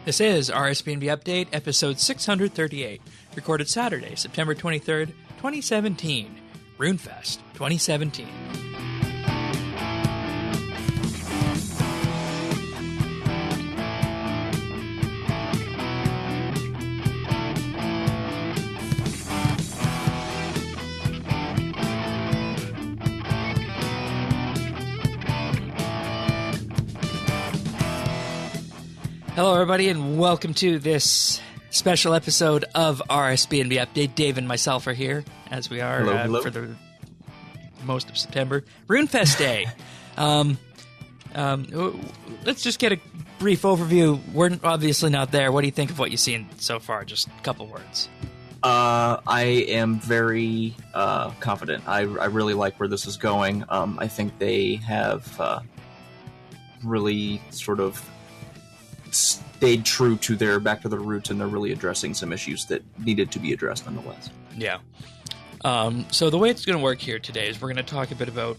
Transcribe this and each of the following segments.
This is RSBANDB Update, episode 638, recorded Saturday, September 23rd, 2017, RuneFest 2017. Hello, everybody, and welcome to this special episode of RSBANDB Update. Dave and myself are here, as we are hello. For the most of September. RuneFest Day. Let's just get a brief overview. We're obviously not there. What do you think of what you've seen so far? Just a couple words. I am very confident. I really like where this is going. I think they have really sort of stayed true to their back to their roots, and they're really addressing some issues that needed to be addressed nonetheless. Yeah. So the way it's going to work here today is we're going to talk a bit about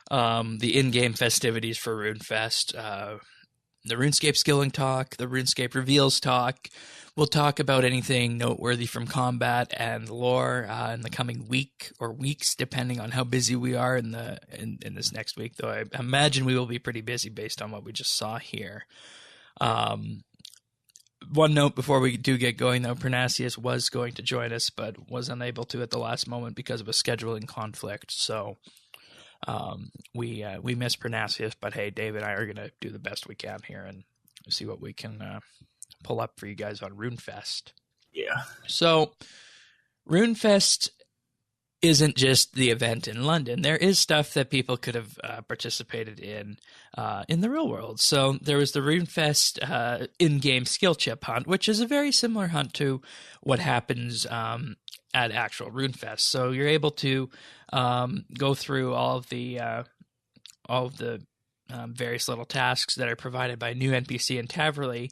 the in-game festivities for RuneFest, the RuneScape skilling talk, the RuneScape reveals talk. We'll talk about anything noteworthy from combat and lore in the coming week or weeks, depending on how busy we are in this next week. Though I imagine we will be pretty busy based on what we just saw here. One note before we do get going, though, Pernasius was going to join us, but was unable to at the last moment because of a scheduling conflict. So we miss Pernasius, but hey, Dave and I are going to do the best we can here and see what we can pull up for you guys on RuneFest. Yeah. So RuneFest isn't just the event in London. There is stuff that people could have participated in the real world. So there was the RuneFest in-game skill chip hunt, which is a very similar hunt to what happens at actual RuneFest. So you're able to go through all of the various little tasks that are provided by new NPC in Taverley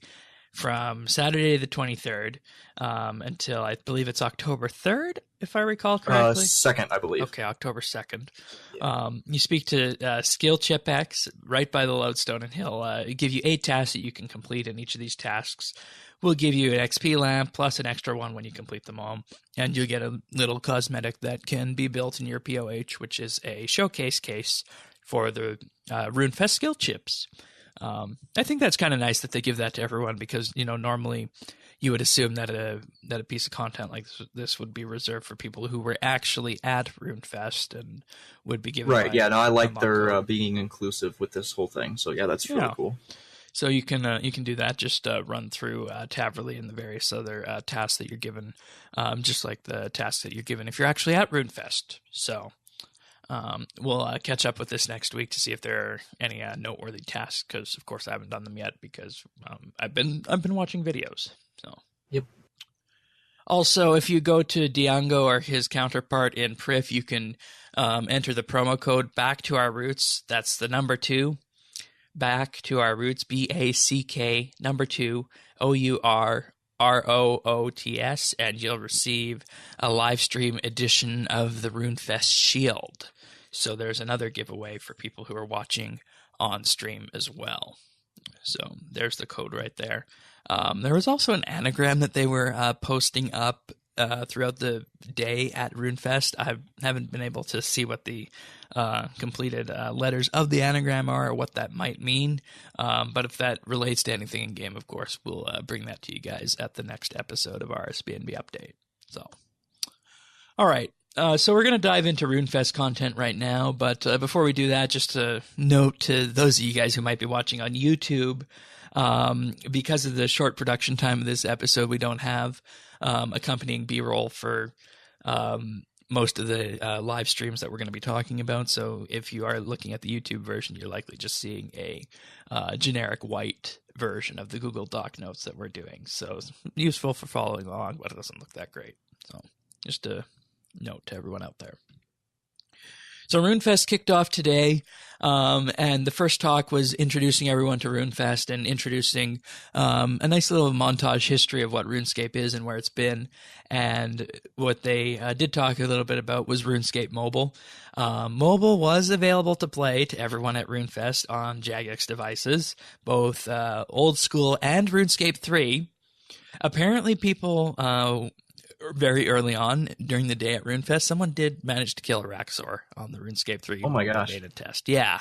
from Saturday the 23rd until I believe it's October 3rd, if I recall correctly. 2nd, I believe. Okay, October 2nd. Yeah. You speak to Skill Chip X right by the lodestone, and he'll give you 8 tasks that you can complete, and each of these tasks will give you an XP lamp plus an extra one when you complete them all. And you'll get a little cosmetic that can be built in your POH, which is a showcase case for the RuneFest skill chips. I think that's kind of nice that they give that to everyone because, you know, normally you would assume that a piece of content like this would be reserved for people who were actually at RuneFest and would be given. Right. Yeah. No, I like their being inclusive with this whole thing. So yeah, that's really cool. So you can do that. Just run through Taverley and the various other tasks that you're given, just like the tasks that you're given if you're actually at RuneFest. So. We'll catch up with this next week to see if there are any noteworthy tasks, because of course I haven't done them yet because I've been watching videos. So yep. Also, if you go to Diango or his counterpart in Prif, you can enter the promo code Back to Our Roots. That's the number 2, Back to Our Roots, BACK number 2 OURROOTS, and you'll receive a live stream edition of the RuneFest Shield. So there's another giveaway for people who are watching on stream as well. So there's the code right there. There was also an anagram that they were posting up throughout the day at RuneFest. I haven't been able to see what the completed letters of the anagram are or what that might mean. But if that relates to anything in game, of course, we'll bring that to you guys at the next episode of RSBANDB Update. So, all right. So we're going to dive into RuneFest content right now. But before we do that, just a note to those of you guys who might be watching on YouTube, because of the short production time of this episode, we don't have accompanying B-roll for most of the live streams that we're going to be talking about. So if you are looking at the YouTube version, you're likely just seeing a generic white version of the Google Doc notes that we're doing. So it's useful for following along, but it doesn't look that great. So just a note to everyone out there. So RuneFest kicked off today, and the first talk was introducing everyone to RuneFest and introducing a nice little montage history of what RuneScape is and where it's been. And what they did talk a little bit about was RuneScape Mobile. Mobile was available to play to everyone at RuneFest on Jagex devices, both old school and RuneScape 3. Apparently, people very early on during the day at RuneFest, someone did manage to kill a Raxor on the RuneScape 3 Oh my gosh. beta test. Yeah.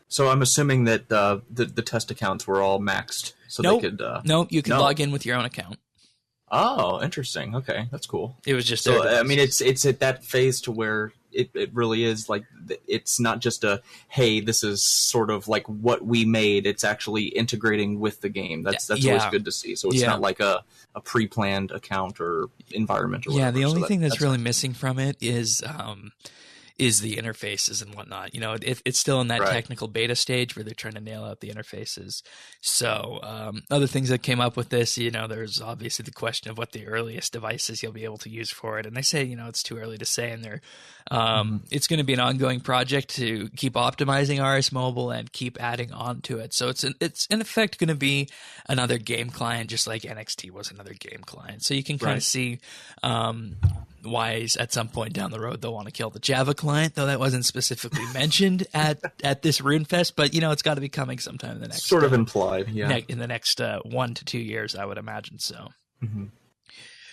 So I'm assuming that the test accounts were all maxed, so Nope. they could. No, you can log in with your own account. Oh, interesting. Okay, that's cool. It was just So their I mean, it's at that phase to where it really is like it's not just a hey, this is sort of like what we made. It's actually integrating with the game. That's always good to see. So it's not like a pre-planned account or environment or whatever. Yeah, the only thing that's really nice. missing from it is the interfaces and whatnot. You know, it's still in that technical beta stage where they're trying to nail out the interfaces. So other things that came up with this, you know, there's obviously the question of what the earliest devices you'll be able to use for it. And they say, you know, it's too early to say. And it's going to be an ongoing project to keep optimizing RS Mobile and keep adding on to it. So it's in effect going to be another game client, just like NXT was another game client. So you can kind of see why at some point down the road they'll want to kill the Java client, though that wasn't specifically mentioned at this RuneFest, but you know it's got to be coming sometime in the next sort of implied, in the next 1 to 2 years, I would imagine so.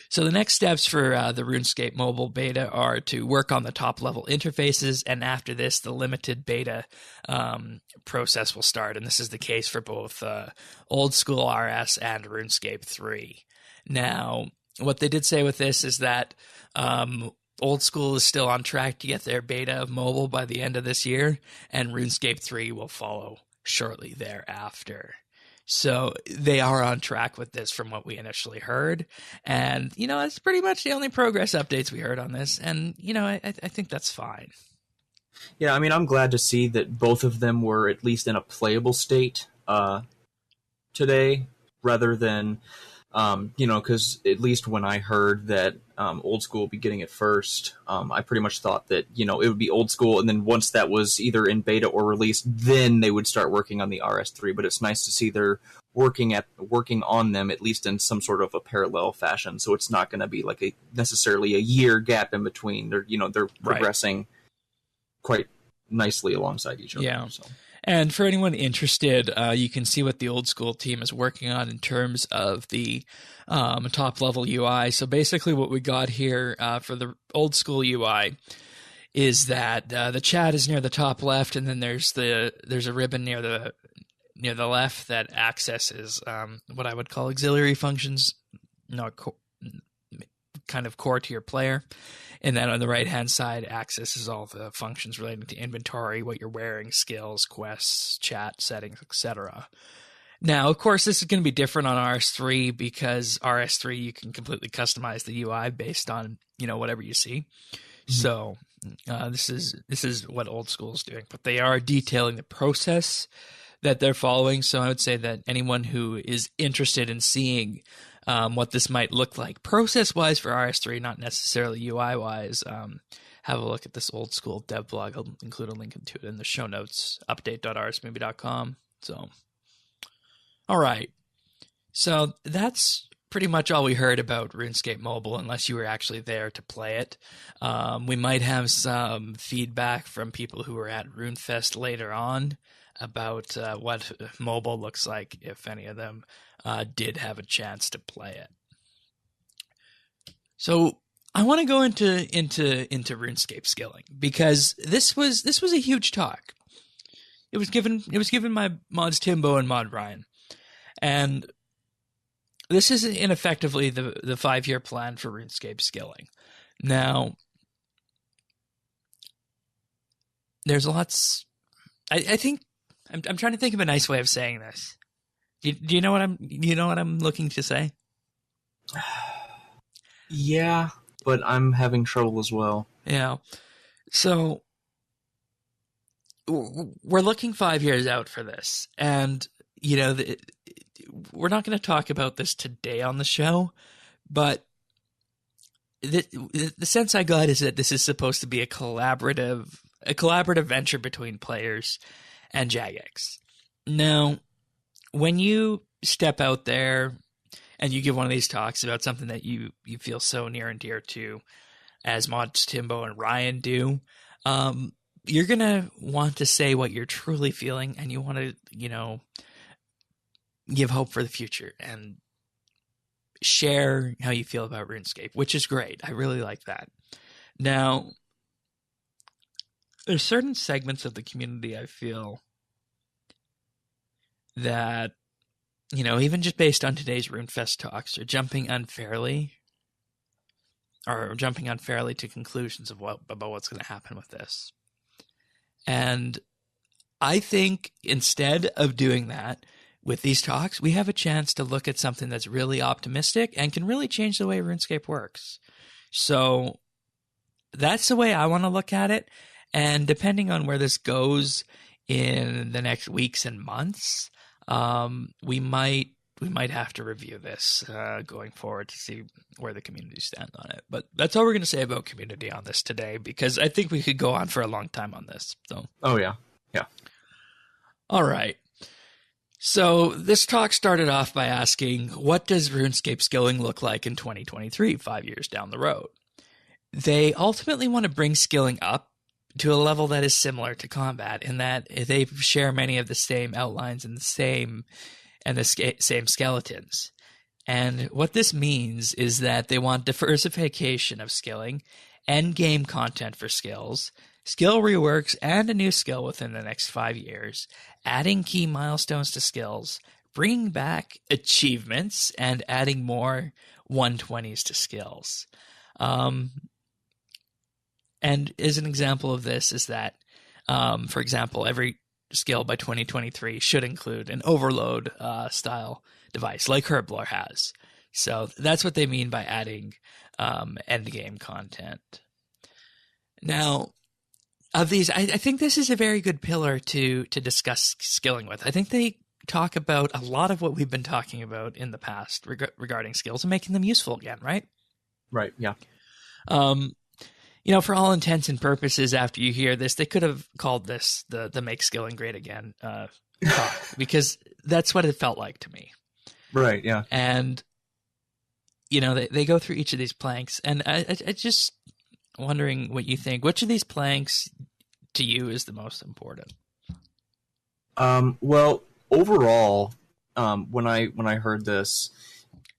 So the next steps for the RuneScape mobile beta are to work on the top level interfaces, and after this the limited beta process will start, and this is the case for both old school RS and RuneScape 3. Now what they did say with this is that old school is still on track to get their beta of mobile by the end of this year, and RuneScape 3 will follow shortly thereafter. So they are on track with this from what we initially heard. And, you know, that's pretty much the only progress updates we heard on this. And, you know, I think that's fine. Yeah, I mean, I'm glad to see that both of them were at least in a playable state today, rather than you know, because at least when I heard that old school would be getting it first, I pretty much thought that, you know, it would be old school, and then once that was either in beta or released, then they would start working on the RS3. But it's nice to see they're working on them at least in some sort of a parallel fashion. So it's not going to be like necessarily a year gap in between. They're progressing quite nicely alongside each other. Yeah. So. And for anyone interested, you can see what the old school team is working on in terms of the top level UI. So basically what we got here for the old school UI is that the chat is near the top left, and then there's a ribbon near the left that accesses what I would call auxiliary functions, kind of core to your player. And then on the right-hand side, accesses all the functions relating to inventory, what you're wearing, skills, quests, chat, settings, etc. Now, of course, this is going to be different on RS3 because RS3 you can completely customize the UI based on, you know, whatever you see. So this is what old school is doing, but they are detailing the process that they're following. So I would say that anyone who is interested in seeing what this might look like process-wise for RS3, not necessarily UI-wise, have a look at this old school dev blog. I'll include a link to it in the show notes, update.rsbandb.com. So, all right. So that's pretty much all we heard about RuneScape Mobile, unless you were actually there to play it. We might have some feedback from people who were at RuneFest later on about what mobile looks like, if any of them did have a chance to play it. So I want to go into RuneScape skilling, because this was a huge talk. It was given by mods Timbo and mod Ryan, and this is ineffectively the 5-year plan for RuneScape skilling. Now, there's lots. I think I'm trying to think of a nice way of saying this. Do you know what I'm looking to say? Yeah, but I'm having trouble as well. Yeah. So we're looking 5 years out for this, and you know, we're not going to talk about this today on the show, but the sense I got is that this is supposed to be a collaborative venture between players and Jagex. Now, when you step out there and you give one of these talks about something that you feel so near and dear to, as Mods Timbo and Ryan do, you're going to want to say what you're truly feeling, and you want to, give hope for the future and share how you feel about RuneScape, which is great. I really like that. Now, there's certain segments of the community I feel that, even just based on today's RuneFest talks, are jumping unfairly to conclusions about what's going to happen with this. And I think instead of doing that with these talks, we have a chance to look at something that's really optimistic and can really change the way RuneScape works. So that's the way I want to look at it. And depending on where this goes in the next weeks and months, we might have to review this going forward to see where the community stands on it. But that's all we're going to say about community on this today, because I think we could go on for a long time on this. So. Oh, yeah. Yeah. All right. So this talk started off by asking, what does RuneScape skilling look like in 2023, 5 years down the road? They ultimately want to bring skilling up to a level that is similar to combat, in that they share many of the same outlines and the same skeletons. And what this means is that they want diversification of skilling, end game content for skills, skill reworks, and a new skill within the next 5 years, adding key milestones to skills, bringing back achievements, and adding more 120s to skills. And as an example of this is that, for example, every skill by 2023 should include an overload style device like Herblore has. So that's what they mean by adding end game content. Now, of these, I think this is a very good pillar to discuss skilling with. I think they talk about a lot of what we've been talking about in the past regarding skills and making them useful again, right? Right, yeah. For all intents and purposes, after you hear this, they could have called this the Make Skilling Great Again talk, because that's what it felt like to me. Right, yeah. And, they go through each of these planks, and I just wondering what you think. Which of these planks to you is the most important? Well, overall, when I heard this,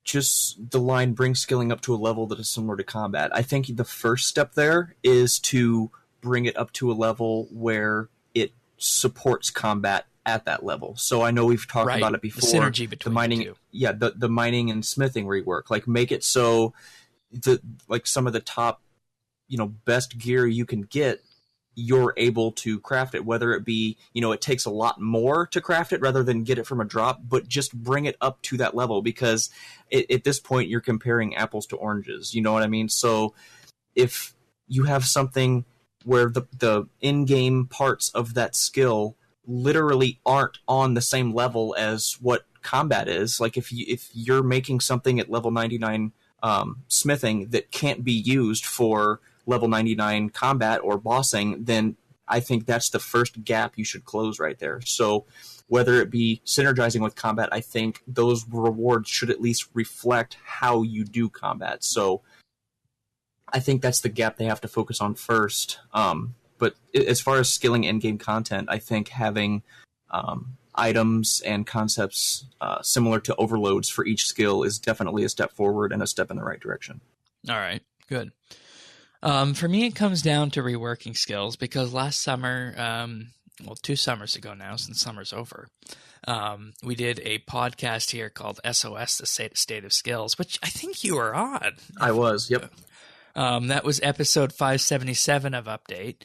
just the line "bring skilling up to a level that is similar to combat." I think the first step there is to bring it up to a level where it supports combat at that level. So I know we've talked about it before. The synergy between the mining, the two. Yeah, the mining and smithing rework. Like, make it so some of the top, best gear you can get, you're able to craft it, whether it be, it takes a lot more to craft it rather than get it from a drop, but just bring it up to that level, because at this point you're comparing apples to oranges. You know what I mean? So if you have something where the in-game parts of that skill literally aren't on the same level as what combat is, like if you're making something at level 99 smithing that can't be used for level 99 combat or bossing, then I think that's the first gap you should close right there. So whether it be synergizing with combat, I think those rewards should at least reflect how you do combat. So I think that's the gap they have to focus on first. But as far as skilling endgame content, I think having items and concepts similar to overloads for each skill is definitely a step forward and a step in the right direction. All right, good. For me, it comes down to reworking skills, because last summer, 2 summers ago now, since summer's over, we did a podcast here called SOS, the State of Skills, which I think you were on. I was, yep. That was episode 577 of Update.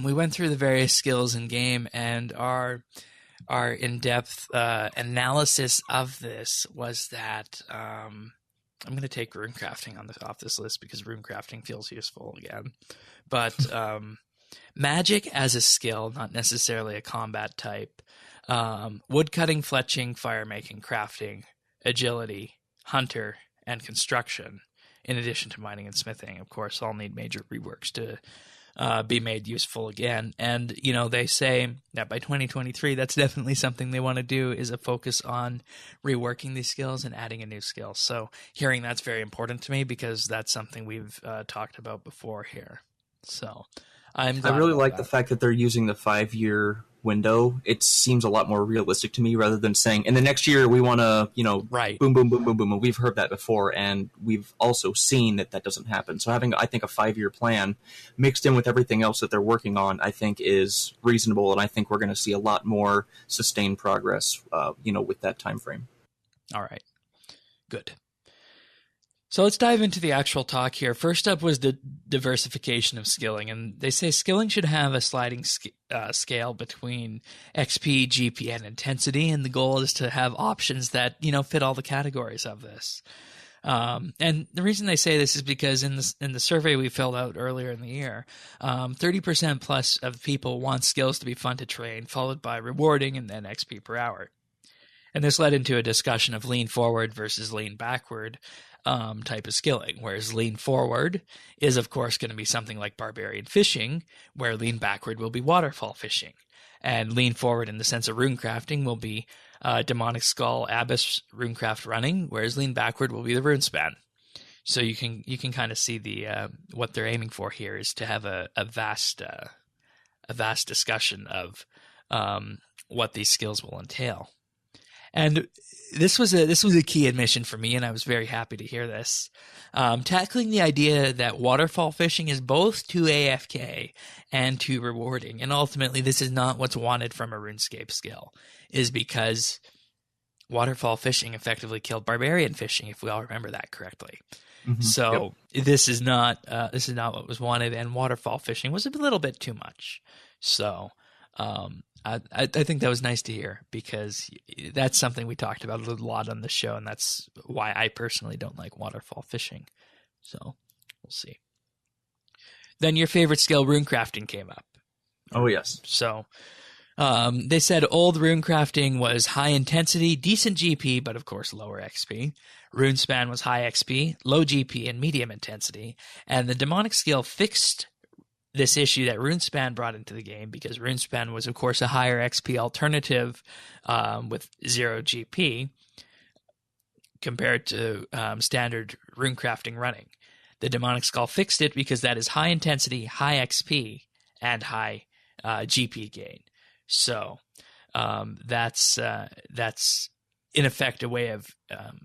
We went through the various skills in game, and our in-depth analysis of this was that I'm going to take rune crafting off this list because rune crafting feels useful again. But magic as a skill, not necessarily a combat type. Wood cutting, fletching, fire making, crafting, agility, hunter, and construction in addition to mining and smithing, of course, all need major reworks to be made useful again. And, you know, they say that by 2023, that's definitely something they want to do, is a focus on reworking these skills and adding a new skill. So hearing that's very important to me, because that's something we've talked about before here. So I really like the fact that they're using the 5-year window. It seems a lot more realistic to me, rather than saying in the next year we want to, you know, right, boom, boom, boom, boom, boom. And we've heard that before, and we've also seen that that doesn't happen. So having, I think, a 5-year plan mixed in with everything else that they're working on, I think is reasonable, and I think we're going to see a lot more sustained progress, you know, with that time frame. All right, good. So let's dive into the actual talk here. First up was the diversification of skilling, and they say skilling should have a sliding scale between XP, GP, and intensity, and the goal is to have options that, you know, fit all the categories of this. And the reason they say this is because in the survey we filled out earlier in the year, 30% plus of people want skills to be fun to train, followed by rewarding and then XP per hour. And this led into a discussion of lean forward versus lean backward type of skilling, whereas lean forward is, of course, going to be something like barbarian fishing, where lean backward will be waterfall fishing. And lean forward in the sense of runecrafting will be demonic skull abyss runecraft running, whereas lean backward will be the runespan. So you can kind of see the what they're aiming for here is to have a vast discussion of what these skills will entail. And this was a key admission for me, and I was very happy to hear this. Tackling the idea that waterfall fishing is both too AFK and too rewarding, and ultimately this is not what's wanted from a RuneScape skill, is because waterfall fishing effectively killed barbarian fishing, if we all remember that correctly. Mm-hmm. So this is not what was wanted, and waterfall fishing was a little bit too much. So I think that was nice to hear, because that's something we talked about a lot on the show, and that's why I personally don't like waterfall fishing. So we'll see. Then your favorite skill, runecrafting, came up. Oh, yes. So they said old runecrafting was high intensity, decent GP, but of course lower XP. Runespan was high XP, low GP, and medium intensity. And the demonic skill fixed this issue that RuneSpan brought into the game, because RuneSpan was, of course, a higher XP alternative with 0 GP compared to standard runecrafting running. The Demonic Skull fixed it because that is high intensity, high XP, and high GP gain. So that's in effect a way of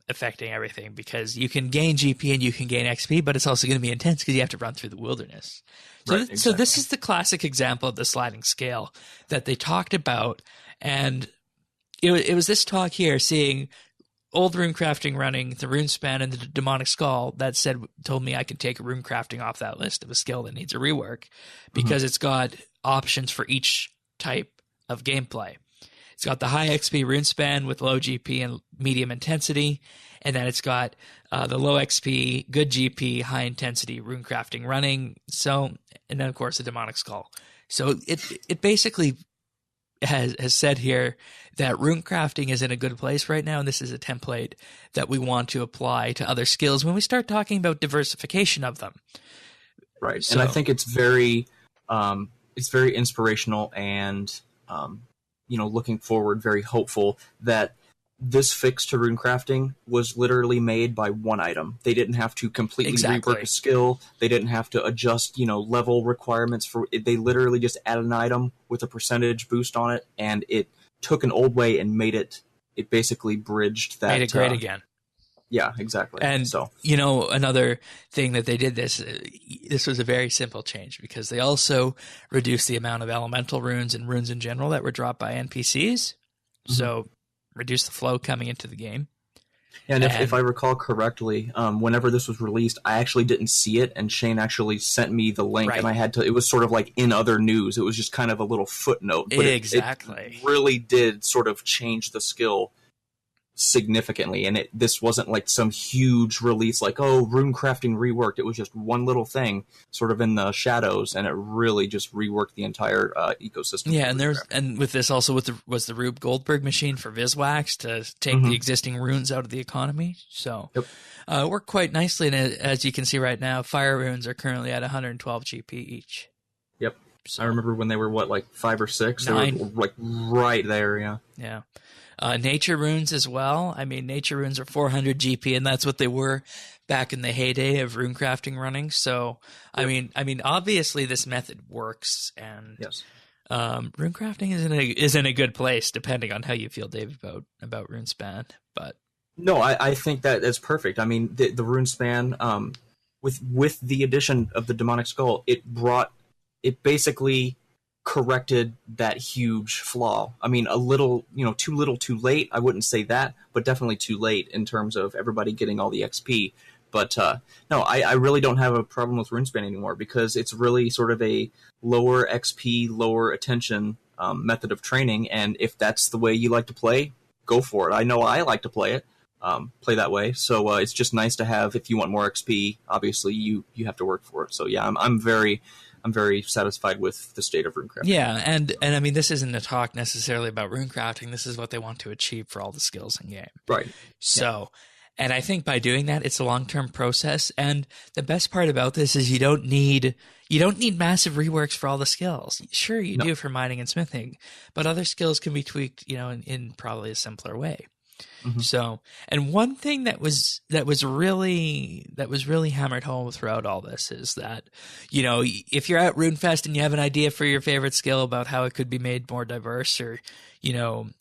affecting everything, because you can gain GP and you can gain XP, but it's also going to be intense because you have to run through the wilderness. So, right, exactly. So this is the classic example of the sliding scale that they talked about, and it was this talk here, seeing old runecrafting running, the runespan, and the demonic skull, that told me I could take runecrafting off that list of a skill that needs a rework, because it's got options for each type of gameplay. It's got the high XP runespan with low GP and medium intensity, and then it's got the low XP, good GP, high intensity runecrafting running. So, and then of course the demonic skull. So it basically has said here that runecrafting is in a good place right now, and this is a template that we want to apply to other skills when we start talking about diversification of them. Right, so, and I think it's very inspirational and looking forward, very hopeful that this fix to runecrafting was literally made by one item. They didn't have to completely rework a skill. They didn't have to adjust, level requirements for it. They literally just added an item with a percentage boost on it, and it took an old way and made it basically bridged that. Made it great again. Yeah, exactly. And, so, another thing that they did this was a very simple change, because they also reduced the amount of elemental runes and runes in general that were dropped by NPCs. Mm-hmm. So reduce the flow coming into the game. And if I recall correctly, whenever this was released, I actually didn't see it, and Shane actually sent me the link, right. And it was sort of like in other news. It was just kind of a little footnote. But exactly. It really did sort of change the skill significantly, and this wasn't like some huge release like, oh, rune crafting reworked. It was just one little thing sort of in the shadows, and it really just reworked the entire ecosystem. Yeah, and with this also was the Rube Goldberg machine for Viswax to take the existing runes out of the economy. So it worked quite nicely, and as you can see right now, fire runes are currently at 112 GP each. Yep. So, I remember when they were like 5 or 6. 9. They were like right there. Yeah. Nature runes as well. I mean, nature runes are 400 GP, and that's what they were back in the heyday of rune crafting running. So, I mean, obviously this method works, and rune crafting is in a good place, depending on how you feel, Dave, about RuneSpan. But no, I think that is perfect. I mean, the RuneSpan, with the addition of the demonic skull, it basically corrected that huge flaw. I mean, a little, too little, too late. I wouldn't say that, but definitely too late in terms of everybody getting all the XP. But no, I really don't have a problem with RuneSpan anymore, because it's really sort of a lower XP, lower attention method of training. And if that's the way you like to play, go for it. I know I like to play that way. So it's just nice to have. If you want more XP, obviously you have to work for it. So yeah, I'm very satisfied with the state of runecrafting. Yeah, and I mean, this isn't a talk necessarily about runecrafting. This is what they want to achieve for all the skills in game. Right. So, and I think by doing that, it's a long-term process. And the best part about this is you don't need massive reworks for all the skills. Sure, you do for mining and smithing, but other skills can be tweaked, in probably a simpler way. So, and one thing that was really hammered home throughout all this is that, if you're at RuneFest and you have an idea for your favorite skill about how it could be made more diverse or,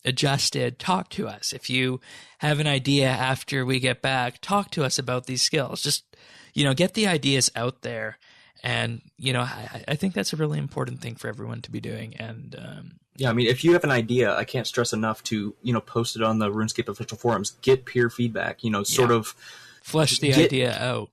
adjusted, talk to us. If you have an idea after we get back, talk to us about these skills. Just, get the ideas out there. And, I think that's a really important thing for everyone to be doing. And, yeah, I mean, if you have an idea, I can't stress enough to, post it on the RuneScape official forums, get peer feedback, sort of flesh the idea out.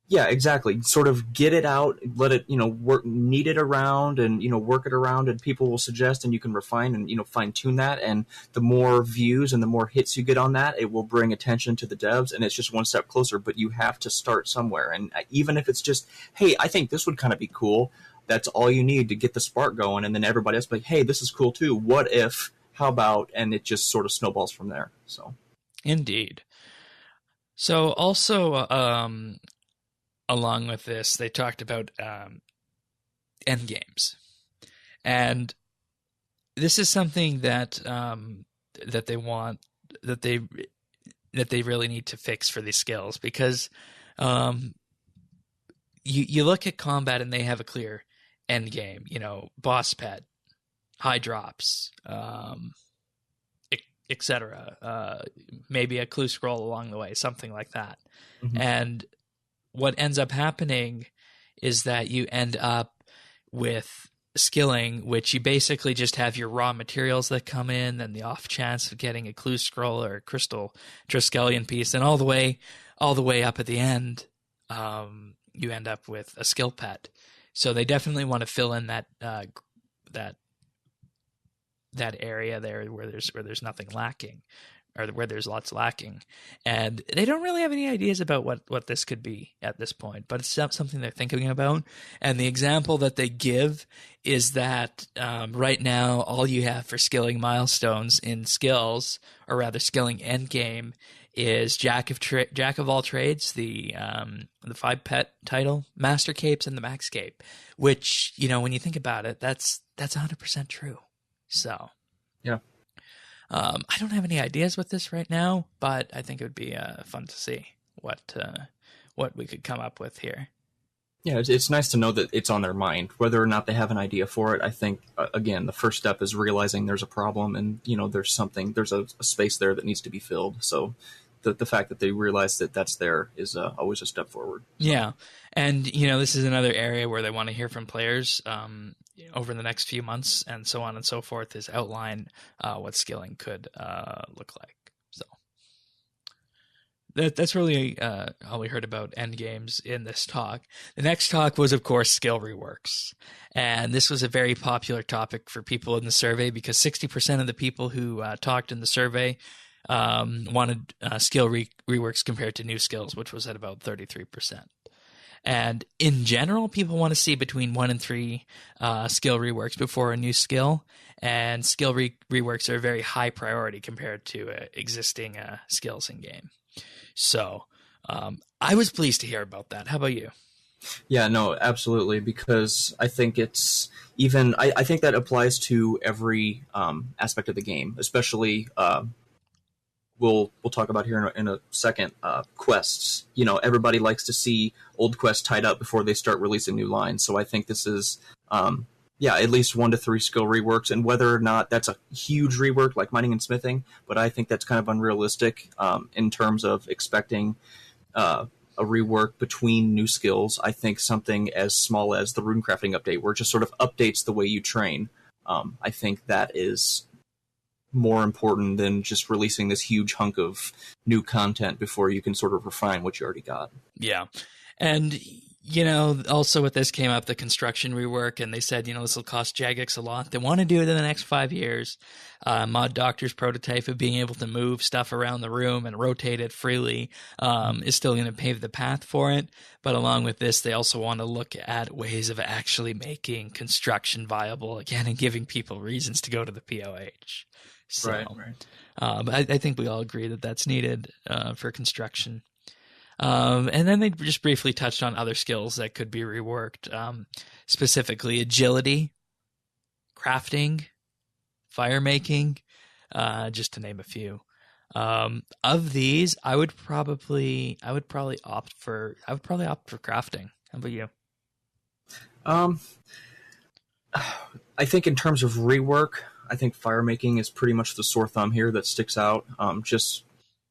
Yeah, exactly. Sort of get it out, let it, knead it around and, work it around, and people will suggest, and you can refine and, fine tune that. And the more views and the more hits you get on that, it will bring attention to the devs, and it's just one step closer. But you have to start somewhere. And even if it's just, hey, I think this would kind of be cool, that's all you need to get the spark going. And then everybody else will be like, hey, this is cool too. What if, how about, and it just sort of snowballs from there. So, indeed. So also, along with this, they talked about end games, and this is something that that they really need to fix for these skills, because you look at combat and they have a clear end game, boss pet, high drops, etc. Maybe a clue scroll along the way, something like that, and what ends up happening is that you end up with skilling, which you basically just have your raw materials that come in, and the off chance of getting a clue scroll or a crystal Triskelion piece, and all the way up at the end, you end up with a skill pet. So they definitely want to fill in that area there where there's nothing lacking, or where there's lots lacking. And they don't really have any ideas about what this could be at this point, but it's something they're thinking about. And the example that they give is that right now, all you have for skilling milestones in skills, or rather skilling endgame, is Jack of all trades, the 5 pet title, Master Capes, and the Max Cape, which, when you think about it, that's 100% true. So, yeah. I don't have any ideas with this right now, but I think it would be fun to see what we could come up with here. Yeah, it's nice to know that it's on their mind. Whether or not they have an idea for it, I think, again, the first step is realizing there's a problem, and, there's a space there that needs to be filled. So the fact that they realize that that's there is always a step forward. So. Yeah, and, this is another area where they want to hear from players over the next few months, and so on and so forth, is outline what skilling could look like. So that's really all we heard about end games in this talk. The next talk was, of course, skill reworks. And this was a very popular topic for people in the survey, because 60% of the people who talked in the survey wanted skill reworks compared to new skills, which was at about 33%. And in general, people want to see between 1 and 3 skill reworks before a new skill. And skill reworks are a very high priority compared to existing skills in game. So I was pleased to hear about that. How about you? Yeah, no, absolutely, because I think it's even I think that applies to every aspect of the game, especially we'll talk about here in a second. Quests, you know, everybody likes to see old quests tied up before they start releasing new lines. So I think this is at least 1 to 3 skill reworks, and whether or not that's a huge rework like mining and smithing, but I think that's kind of unrealistic in terms of expecting a rework between new skills. I think something as small as the runecrafting update, where it just sort of updates the way you train, I think that is more important than just releasing this huge hunk of new content before you can sort of refine what you already got. Yeah. And, you know, also with this came up the construction rework, and they said, you know, this will cost Jagex a lot. They want to do it in the next 5 years. Mod Doctor's prototype of being able to move stuff around the room and rotate it freely is still going to pave the path for it. But along with this, they also want to look at ways of actually making construction viable again and giving people reasons to go to the POH. So, Right. I think we all agree that that's needed for construction. And then they just briefly touched on other skills that could be reworked, specifically agility, crafting, fire making, just to name a few. Of these, I would probably opt for crafting. How about you? I think in terms of rework, I think fire making is pretty much the sore thumb here that sticks out, just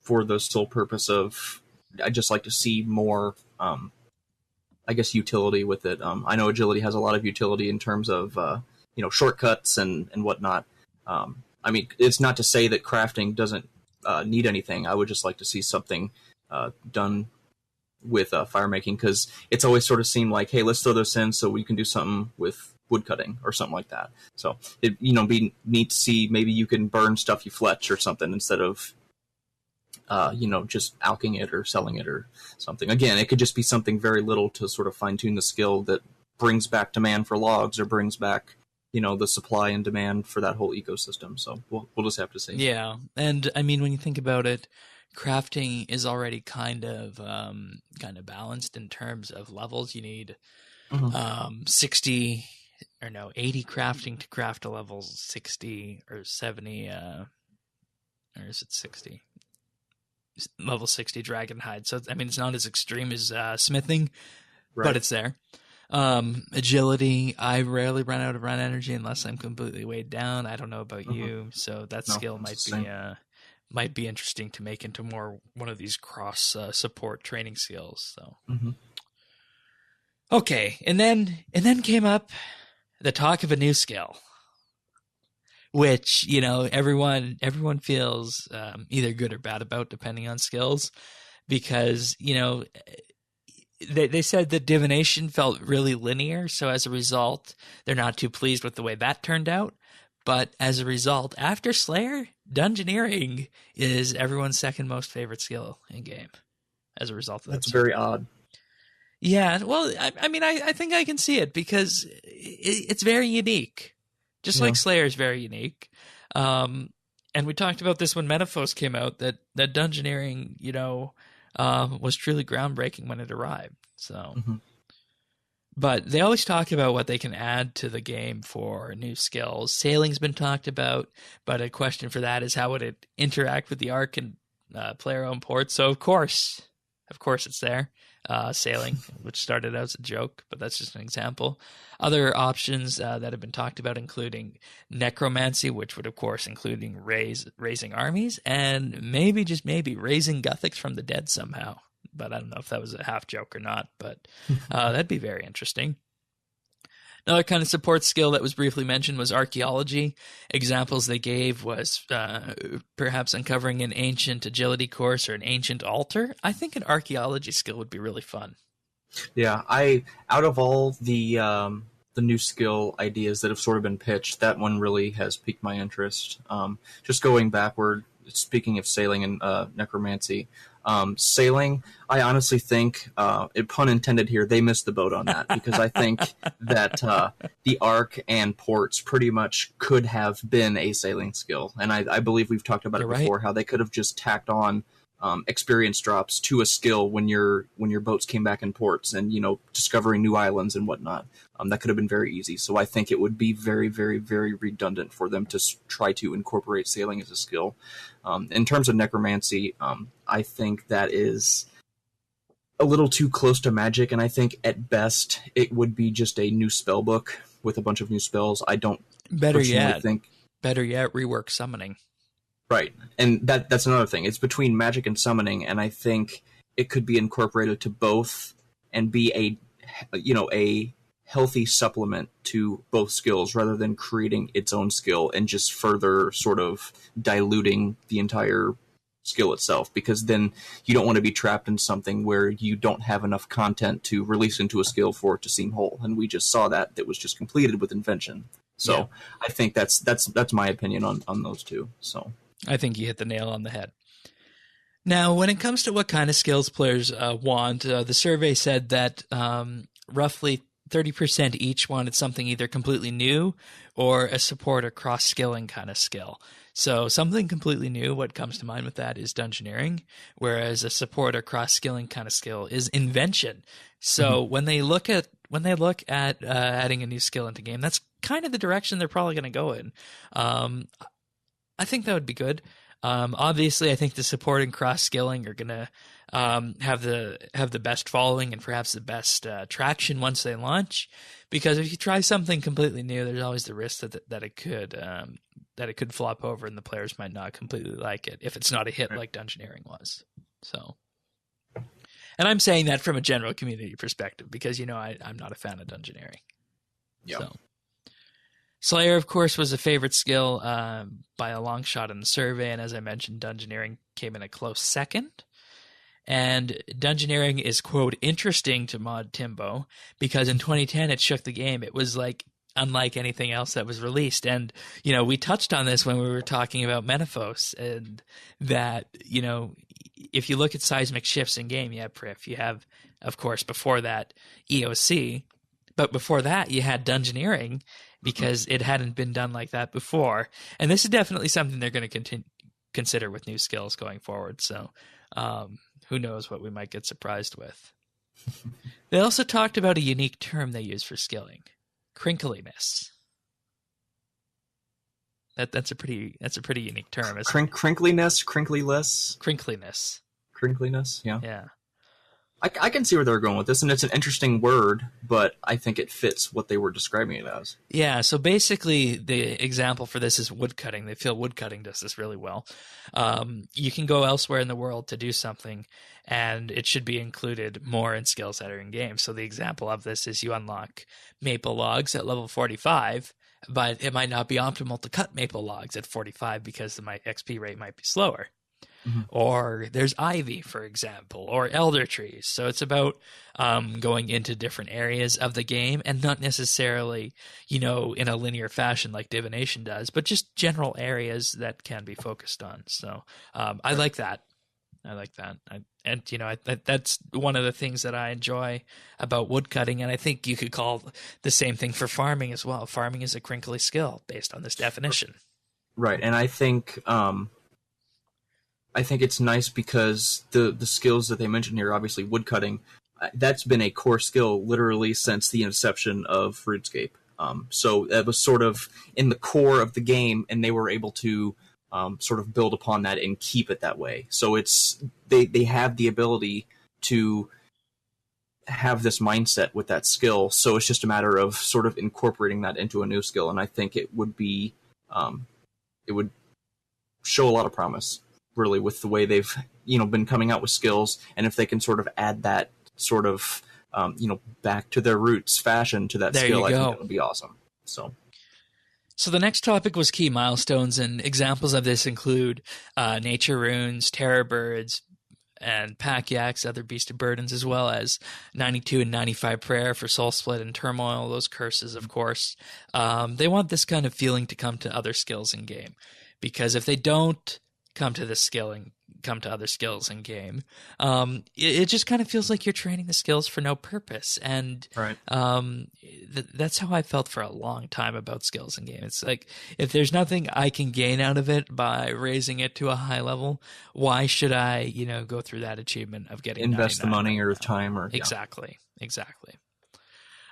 for the sole purpose of I just like to see more, I guess, utility with it. I know agility has a lot of utility in terms of, shortcuts and whatnot. I mean, it's not to say that crafting doesn't need anything. I would just like to see something done with fire making, because it's always sort of seemed like, hey, let's throw this in so we can do something with wood cutting or something like that. So it be neat to see maybe you can burn stuff you fletch or something instead of just alking it or selling it or something. Again, it could just be something very little to sort of fine-tune the skill that brings back demand for logs or brings back, the supply and demand for that whole ecosystem. So we'll just have to see. Yeah, and I mean, when you think about it, crafting is already kind of balanced in terms of levels. You need 80 crafting to craft a level 60 or 70, or is it 60? Level 60 dragon hide. So, I mean, it's not as extreme as smithing, right, but it's there. Agility, I rarely run out of run energy unless I'm completely weighed down. I don't know about you, so that skill might be interesting to make into more one of these cross support training skills. So, okay, and then came up the talk of a new skill, which, everyone feels either good or bad about, depending on skills, because, they said that divination felt really linear, so as a result, they're not too pleased with the way that turned out. But as a result, after Slayer, dungeoneering is everyone's second most favorite skill in game. As a result of that, that's very odd. Yeah, well, I mean, I think I can see it because it's very unique. Just like Slayer is very unique. And we talked about this when Metaphos came out, that dungeoneering, was truly groundbreaking when it arrived. So, but they always talk about what they can add to the game for new skills. Sailing's been talked about, but a question for that is how would it interact with the Arc and player-owned ports? So, of course it's there. Sailing, which started out as a joke, but that's just an example. Other options that have been talked about, including necromancy, which would, of course, including raising armies, and maybe, just maybe, raising Gothics from the dead somehow. But I don't know if that was a half joke or not, but that'd be very interesting. Another kind of support skill that was briefly mentioned was archaeology. Examples they gave was perhaps uncovering an ancient agility course or an ancient altar. I think an archaeology skill would be really fun. Yeah, out of all the new skill ideas that have sort of been pitched, that one really has piqued my interest. Just going backward, speaking of sailing and necromancy, sailing, I honestly think, pun intended here, they missed the boat on that, because I think that the Arc and ports pretty much could have been a sailing skill, and I believe we've talked about it before, how they could have just tacked on experience drops to a skill when your boats came back in ports, and discovering new islands and whatnot. That could have been very easy. So I think it would be very, very, very redundant for them to try to incorporate sailing as a skill. In terms of necromancy, I think that is a little too close to magic, and I think at best it would be just a new spell book with a bunch of new spells. I don't Better yet, rework summoning. Right, and that's another thing. It's between magic and summoning, and I think it could be incorporated to both and be a healthy supplement to both skills, rather than creating its own skill and just further sort of diluting the entire skill itself, because then you don't want to be trapped in something where you don't have enough content to release into a skill for it to seem whole. And we just saw that was just completed with Invention. So yeah. I think that's my opinion on those two. So I think you hit the nail on the head. Now, when it comes to what kind of skills players want, the survey said that roughly 30% each wanted something either completely new or a support or cross-skilling kind of skill. So something completely new, what comes to mind with that is Dungeoneering, whereas a support or cross-skilling kind of skill is Invention. So when they look at adding a new skill into game, that's kind of the direction they're probably going to go in. I think that would be good. Obviously, I think the support and cross-skilling are going to have the best following and perhaps the best traction once they launch. Because if you try something completely new, there's always the risk that it could flop over and the players might not completely like it if it's not a hit like Dungeoneering was. So, and I'm saying that from a general community perspective because I'm not a fan of Dungeoneering. Yeah. So. Slayer, of course, was a favorite skill by a long shot in the survey, and as I mentioned, Dungeoneering came in a close second. And Dungeoneering is, quote, interesting to Mod Timbo, because in 2010 it shook the game. It was unlike anything else that was released. And, we touched on this when we were talking about Menaphos, and that, if you look at seismic shifts in game, you have Prif, you have, of course, before that, EOC, but before that you had Dungeoneering, because it hadn't been done like that before. And this is definitely something they're going to consider with new skills going forward. So who knows what we might get surprised with. They also talked about a unique term they use for skilling, crinkliness. That's a pretty unique term. Crinkliness, yeah. Yeah. I can see where they're going with this, and it's an interesting word, but I think it fits what they were describing it as. Yeah, so basically the example for this is woodcutting. They feel woodcutting does this really well. You can go elsewhere in the world to do something, and it should be included more in skills that are in game. So the example of this is you unlock maple logs at level 45, but it might not be optimal to cut maple logs at 45 because the XP rate might be slower. Mm-hmm. Or there's ivy, for example, or elder trees. So it's about going into different areas of the game, and not necessarily, in a linear fashion like divination does, but just general areas that can be focused on. So I like that. That's one of the things that I enjoy about woodcutting, and I think you could call the same thing for farming as well. Farming is a crinkly skill based on this definition. Right, and I think it's nice because the skills that they mentioned here, obviously woodcutting, that's been a core skill literally since the inception of RuneScape. So it was sort of in the core of the game, and they were able to sort of build upon that and keep it that way. So they have the ability to have this mindset with that skill. So it's just a matter of sort of incorporating that into a new skill, and I think it would be it would show a lot of promise, really, with the way they've been coming out with skills, and if they can sort of add that sort of back to their roots fashion to that skill, I think that would be awesome. So the next topic was key milestones, and examples of this include nature runes, terror birds, and pack yaks, other beast of burdens, as well as 92 and 95 prayer for soul split and turmoil, those curses, of course. They want this kind of feeling to come to other skills in game, because if they don't come to this skill and come to other skills in game. It just kind of feels like you're training the skills for no purpose. And Right. that's how I felt for a long time about skills in game. It's like, if there's nothing I can gain out of it by raising it to a high level, why should I, go through that achievement of getting Invest the 99 money right or now? time or Exactly.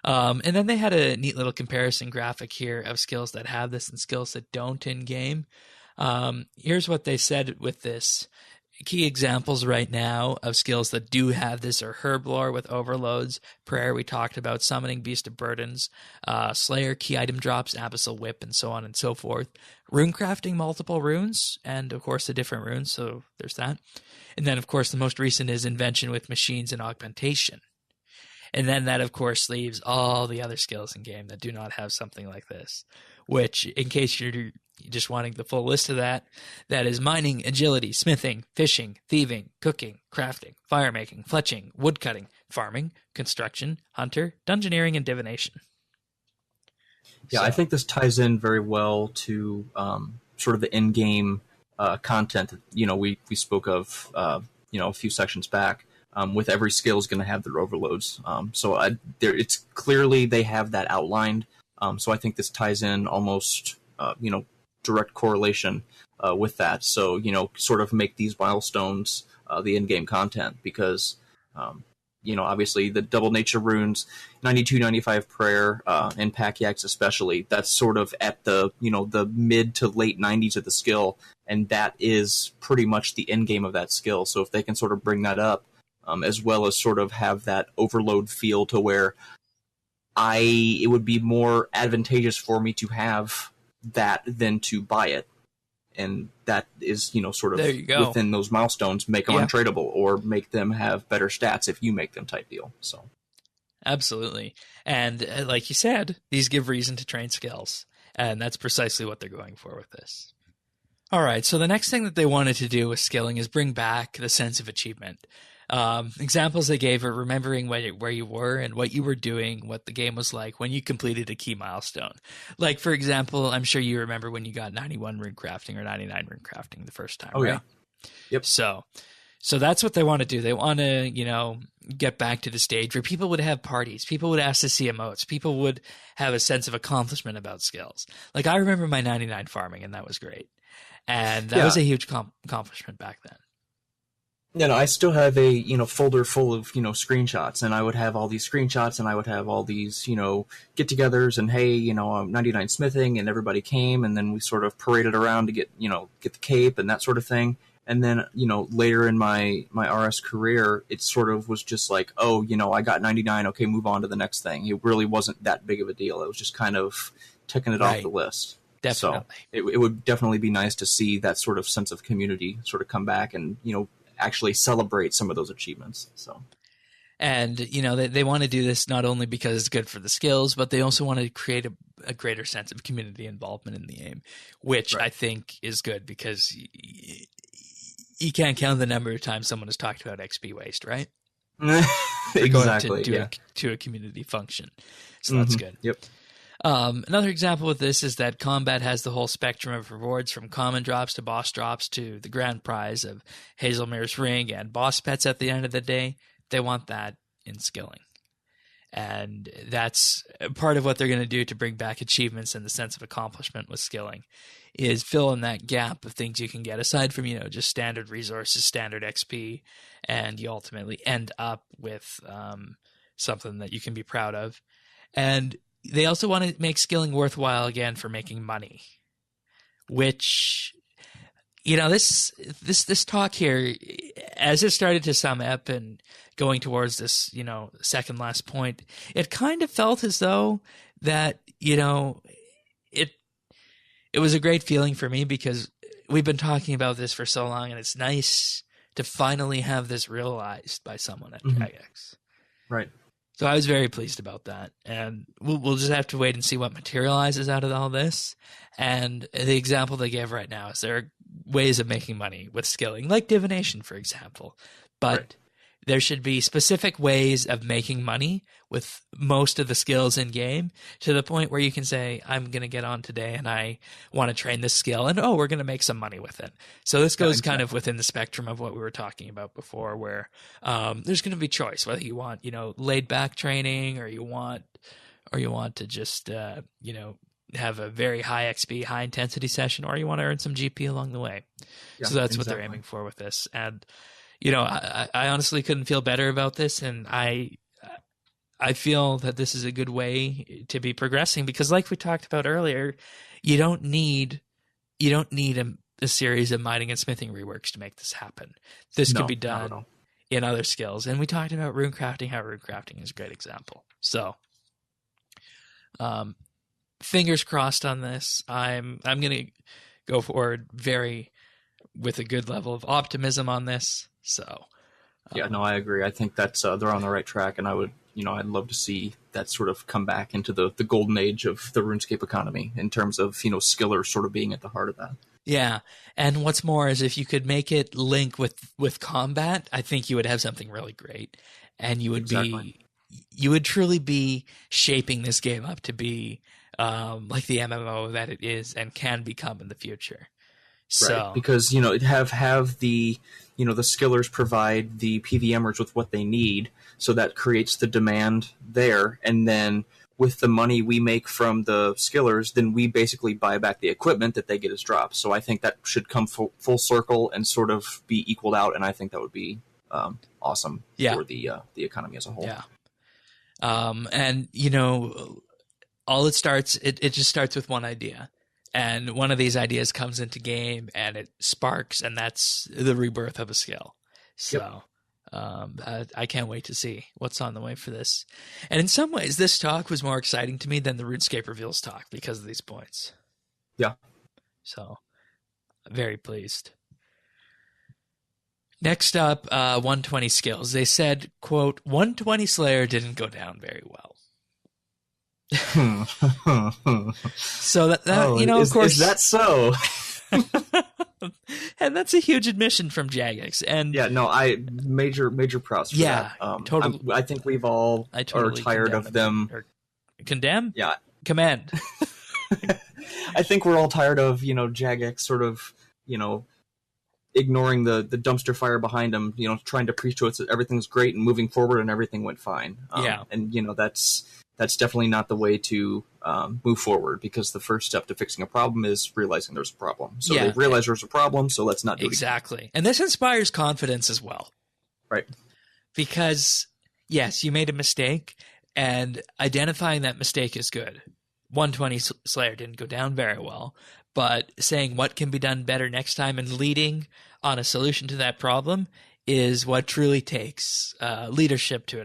And then they had a neat little comparison graphic here of skills that have this and skills that don't in game. Here's what they said with this. Key examples right now of skills that do have this are Herblore with overloads, Prayer we talked about, Summoning Beast of Burdens, Slayer, key item drops, Abyssal Whip, and so on and so forth. Runecrafting multiple runes, and of course the different runes, so there's that. And then of course the most recent is Invention with Machines and Augmentation. And then that of course leaves all the other skills in game that do not have something like this, which, in case you're just wanting the full list of that is mining, agility, smithing, fishing, thieving, cooking, crafting, firemaking, fletching, woodcutting, farming, construction, hunter, dungeoneering, and divination. Yeah, I think this ties in very well to sort of the in-game content that, we spoke of a few sections back. With every skill is going to have their overloads. It's clearly they have that outlined. So I think this ties in almost direct correlation with that. So, sort of make these milestones the in-game content because, obviously the double nature runes, 92, 95 prayer, and Pakiax especially, that's sort of at the, the mid to late 90s of the skill, and that is pretty much the end game of that skill. So if they can sort of bring that up, as well as sort of have that overload feel to where it would be more advantageous for me to have that than to buy it. And that is, sort of within those milestones, make them untradeable or make them have better stats if you make them type deal. So, absolutely. And like you said, these give reason to train skills. And that's precisely what they're going for with this. All right. So the next thing that they wanted to do with skilling is bring back the sense of achievement. Examples they gave are remembering where you were and what you were doing, what the game was like when you completed a key milestone. Like, for example, I'm sure you remember when you got 91 rune crafting or 99 rune crafting the first time, right? Yeah. Yep. So that's what they want to do. They want to, get back to the stage where people would have parties, people would ask to see emotes, people would have a sense of accomplishment about skills. Like, I remember my 99 farming, and that was great. And that was a huge accomplishment back then. I still have a folder full of screenshots, and I would have all these screenshots, and I would have all these get-togethers, and hey, I'm 99 smithing, and everybody came, and then we sort of paraded around to get the cape and that sort of thing. And then later in my RS career, it sort of was just like, oh, I got 99, okay, move on to the next thing. It really wasn't that big of a deal. It was just kind of ticking it off the list. Definitely. So it would definitely be nice to see that sort of sense of community sort of come back and actually celebrate some of those achievements. So, and they want to do this not only because it's good for the skills, but they also want to create a greater sense of community involvement in the game, which I think is good because you can't count the number of times someone has talked about XP waste, right? Exactly. To a community function, so that's good. Yep. Another example with this is that combat has the whole spectrum of rewards, from common drops to boss drops to the grand prize of Hazelmere's Ring and boss pets at the end of the day. They want that in skilling. And that's part of what they're going to do to bring back achievements and the sense of accomplishment with skilling, is fill in that gap of things you can get aside from, just standard resources, standard XP, and you ultimately end up with something that you can be proud of. And they also want to make skilling worthwhile again for making money, which, this talk here, as it started to sum up and going towards this, second last point, it kind of felt as though that, it was a great feeling for me because we've been talking about this for so long, and it's nice to finally have this realized by someone at Jagex. Right. So I was very pleased about that, and we'll just have to wait and see what materializes out of all this. And the example they gave right now is there are ways of making money with skilling, like divination, for example. But there should be specific ways of making money with most of the skills in game, to the point where you can say, I'm going to get on today and I want to train this skill, and we're going to make some money with it. So this goes kind of within the spectrum of what we were talking about before, where there's going to be choice, whether you want, laid back training, or you want to just, have a very high XP, high intensity session, or you want to earn some GP along the way. So that's what they're aiming for with this. And, I honestly couldn't feel better about this. And I feel that this is a good way to be progressing, because like we talked about earlier, you don't need a series of mining and smithing reworks to make this happen. This could be done in other skills. And we talked about runecrafting, how runecrafting is a great example. So, fingers crossed on this. I'm going to go forward with a good level of optimism on this. So, I agree. I think that's they're on the right track, and I'd love to see that sort of come back into the golden age of the RuneScape economy, in terms of skillers sort of being at the heart of that. Yeah, and what's more is, if you could make it link with combat, I think you would have something really great, and you would you would truly be shaping this game up to be like the MMO that it is and can become in the future. So, right, because it have the the skillers provide the PVMers with what they need, so that creates the demand there, and then with the money we make from the skillers, then we basically buy back the equipment that they get as drops. So I think that should come full circle and sort of be equaled out, and I think that would be awesome for the economy as a whole. Yeah. And all it just starts with one idea. And one of these ideas comes into game and it sparks, and that's the rebirth of a skill. So I can't wait to see what's on the way for this. And in some ways, this talk was more exciting to me than the RuneScape reveals talk, because of these points. Yeah. So, very pleased. Next up, 120 skills. They said, quote, 120 Slayer didn't go down very well. So that of course, is that so? And that's a huge admission from Jagex. And major props for that. Totally. I think we've all are tired of them. Condemn? Yeah. Command. I think we're all tired of Jagex sort of ignoring the dumpster fire behind him, trying to preach to us that everything's great and moving forward and everything went fine. And that's definitely not the way to move forward, because the first step to fixing a problem is realizing there's a problem. So they've realized there's a problem, so let's not do it exactly. And this inspires confidence as well. Right. Because, yes, you made a mistake, and identifying that mistake is good. 120 Slayer didn't go down very well, but saying what can be done better next time and leading on a solution to that problem is what truly takes leadership to the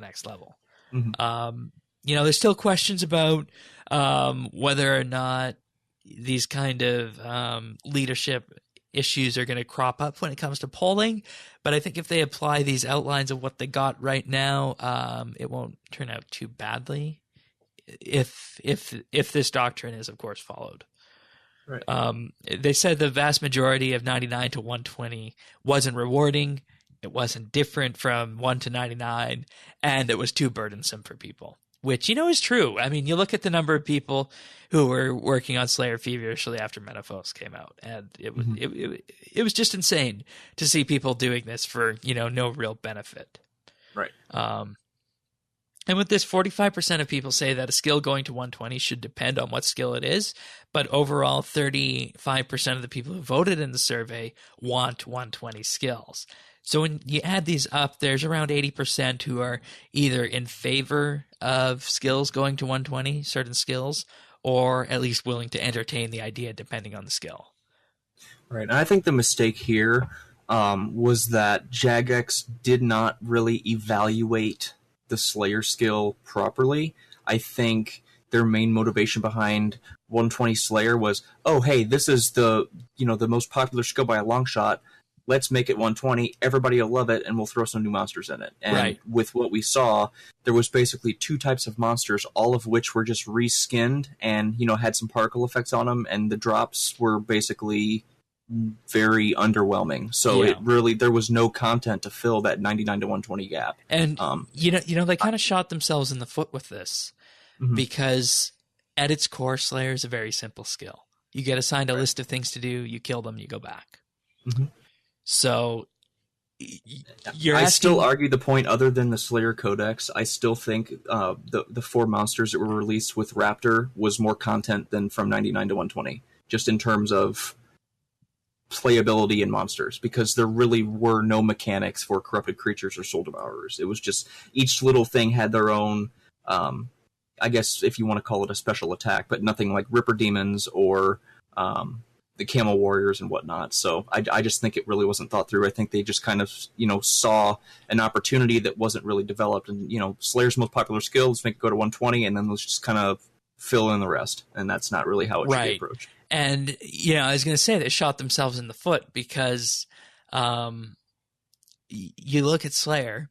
next level. Mm-hmm. There's still questions about whether or not these kind of leadership issues are going to crop up when it comes to polling. But I think if they apply these outlines of what they got right now, it won't turn out too badly if this doctrine is, of course, followed. Right. They said the vast majority of 99 to 120 wasn't rewarding. It wasn't different from 1 to 99, and it was too burdensome for people, which, is true. I mean, you look at the number of people who were working on Slayer feverishly after Metaphos came out, and it was just insane to see people doing this for, no real benefit. Right. And with this, 45% of people say that a skill going to 120 should depend on what skill it is, but overall, 35% of the people who voted in the survey want 120 skills. So when you add these up, there's around 80% who are either in favor of skills going to 120, certain skills, or at least willing to entertain the idea depending on the skill. Right, and I think the mistake here was that Jagex did not really evaluate the Slayer skill properly. I think their main motivation behind 120 Slayer was, oh, hey, this is the most popular skill by a long shot. Let's make it 120. Everybody will love it, and we'll throw some new monsters in it. And with what we saw, there was basically two types of monsters, all of which were just reskinned and had some particle effects on them, and the drops were basically very underwhelming. So Yeah. it really, there was no content to fill that 99 to 120 gap. And they kind of shot themselves in the foot with this, Mhm. because at its core, Slayer is a very simple skill. You get assigned a Right. list of things to do, you kill them, you go back. Mhm. So I still argue the point. Other than the Slayer Codex, I still think the 4 monsters that were released with Raptor was more content than from 99 to 120, just in terms of playability and monsters, because there really were no mechanics for corrupted creatures or soul devourers. It was just each little thing had their own, I guess if you want to call it a special attack, but nothing like Ripper Demons or the Camel Warriors and whatnot. So I just think it really wasn't thought through. I think they just kind of, saw an opportunity that wasn't really developed. And, Slayer's most popular skill is make it go to 120, and then let's just kind of fill in the rest. And that's not really how it should be approached. And, I was going to say they shot themselves in the foot, because you look at Slayer,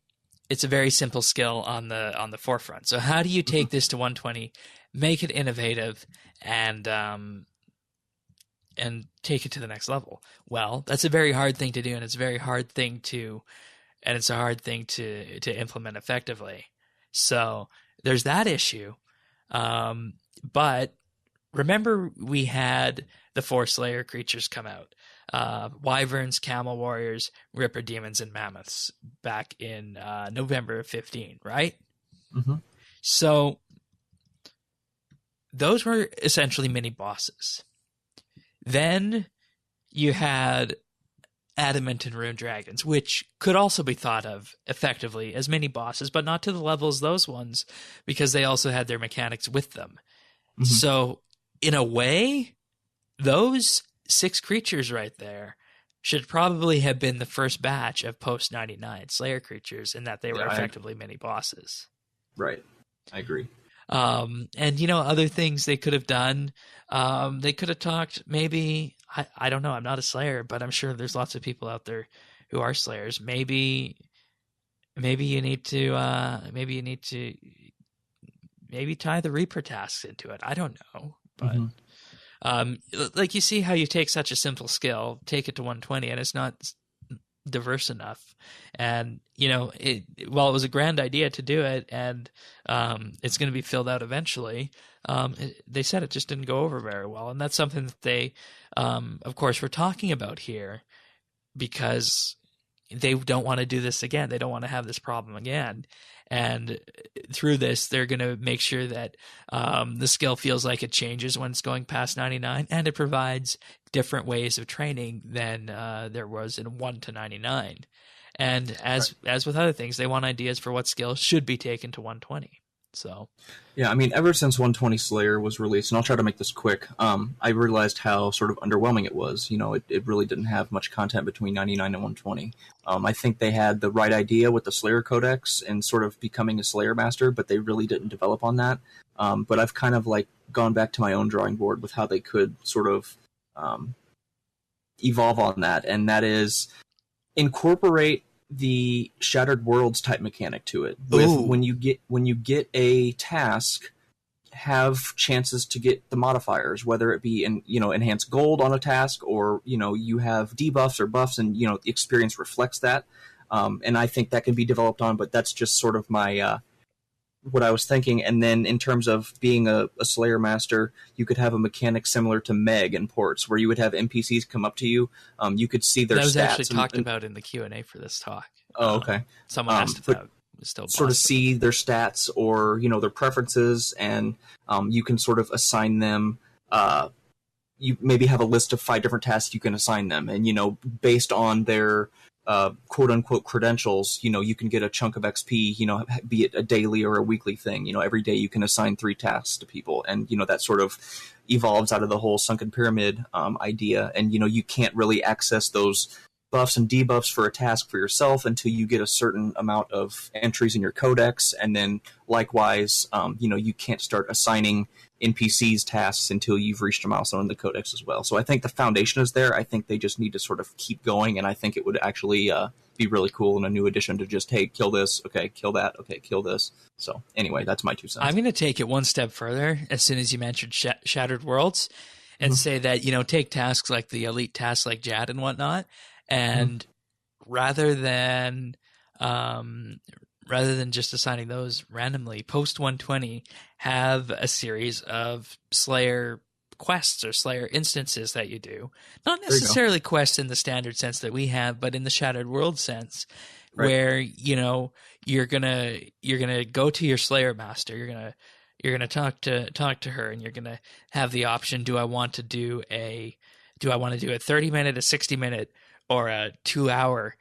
it's a very simple skill on the forefront. So how do you take this to 120, make it innovative, and take it to the next level? Well, that's a very hard thing to do, and it's a very hard thing to implement effectively. So there's that issue. But remember, we had the 4 Slayer creatures come out. Wyverns, Camel Warriors, Ripper Demons, and Mammoths back in November of 15, right? Mm-hmm. So those were essentially mini bosses. Then you had Adamant and Rune Dragons, which could also be thought of effectively as mini bosses, but not to the level as those ones, because they also had their mechanics with them. Mm-hmm. So in a way, those 6 creatures right there should probably have been the first batch of post-99 Slayer creatures, in that they were effectively mini bosses. Right. I agree. And, other things they could have done, they could have talked, maybe, I don't know, I'm not a Slayer, but I'm sure there's lots of people out there who are Slayers. Maybe you need to tie the Reaper tasks into it. I don't know, but like, you see how you take such a simple skill, take it to 120, and it's not diverse enough. And while it was a grand idea to do it, and it's going to be filled out eventually, they said it just didn't go over very well. And that's something that they of course were talking about here, because they don't want to do this again. They don't want to have this problem again. And through this, they're going to make sure that the skill feels like it changes when it's going past 99, and it provides different ways of training than there was in 1 to 99. And as with other things, they want ideas for what skills should be taken to 120. So, yeah, I mean, ever since 120 Slayer was released, and I'll try to make this quick, I realized how sort of underwhelming it was. It really didn't have much content between 99 and 120. I think they had the right idea with the Slayer Codex and sort of becoming a Slayer Master, but they really didn't develop on that. But I've kind of gone back to my own drawing board with how they could sort of evolve on that, and that is incorporate the Shattered Worlds type mechanic to it. When you get a task, have chances to get the modifiers, whether it be enhanced gold on a task, or you have debuffs or buffs, and experience reflects that. And I think that can be developed on, but that's just sort of my what I was thinking. And then in terms of being a Slayer Master, you could have a mechanic similar to Meg in ports, where you would have NPCs come up to you. You could see their stats. That was actually talked about in the Q&A for this talk. Oh, okay. Someone asked if that was still possible. Sort of see their stats, or their preferences, and you can sort of assign them. You maybe have a list of 5 different tasks you can assign them, and based on their quote unquote credentials, you can get a chunk of XP, be it a daily or a weekly thing. Every day you can assign 3 tasks to people, and that sort of evolves out of the whole sunken pyramid idea. And you can't really access those buffs and debuffs for a task for yourself until you get a certain amount of entries in your codex, and then likewise, you can't start assigning NPCs tasks until you've reached a milestone in the codex as well. So I think the foundation is there. I think they just need to sort of keep going, and I think it would actually be really cool in a new edition to just, hey, kill this, okay, kill that, okay, kill this. So anyway, that's my 2 cents. I'm going to take it one step further as soon as you mentioned Shattered Worlds. and say that, take tasks like the elite tasks like Jad and whatnot, and rather than just assigning those randomly, post 120 have a series of Slayer quests or Slayer instances that you do. Not necessarily quests in the standard sense that we have, but in the Shattered World sense, where you're gonna go to your Slayer master, you're gonna talk to her, and you're gonna have the option: do I want to do a 30-minute, a 60-minute, or a 2-hour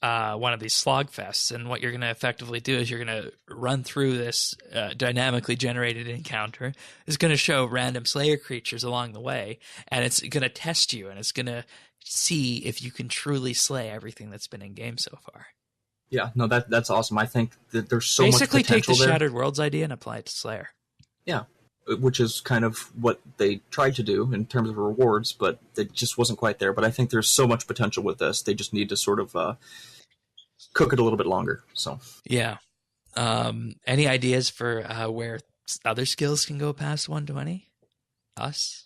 one of these slog fests? And what you're going to effectively do is you're going to run through this dynamically generated encounter. It's going to show random Slayer creatures along the way, and it's going to test you, and it's going to see if you can truly slay everything that's been in game so far. Yeah, no, that's awesome. I think that there's so much Basically, potential take the there. Shattered Worlds idea and apply it to Slayer. Yeah, which is kind of what they tried to do in terms of rewards, but it just wasn't quite there. But I think there's so much potential with this. They just need to sort of cook it a little bit longer. So yeah. Any ideas for where other skills can go past 120? Us?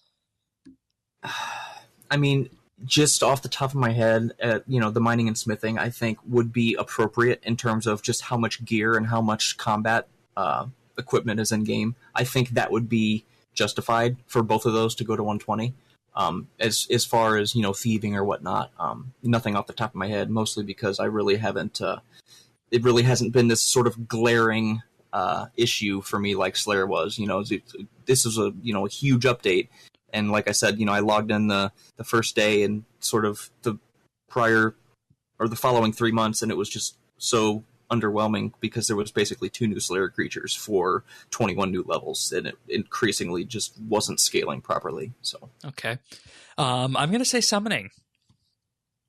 I mean, just off the top of my head, the mining and smithing, I think, would be appropriate in terms of just how much gear and how much combat equipment is in game. I think that would be justified for both of those to go to 120. As far as thieving or whatnot, nothing off the top of my head. Mostly because I really haven't. It really hasn't been this sort of glaring issue for me like Slayer was. This is a huge update, and like I said, I logged in the first day and sort of the prior or the following 3 months, and it was just so underwhelming because there was basically 2 new Slayer creatures for 21 new levels, and it increasingly just wasn't scaling properly. So okay, I'm gonna say summoning.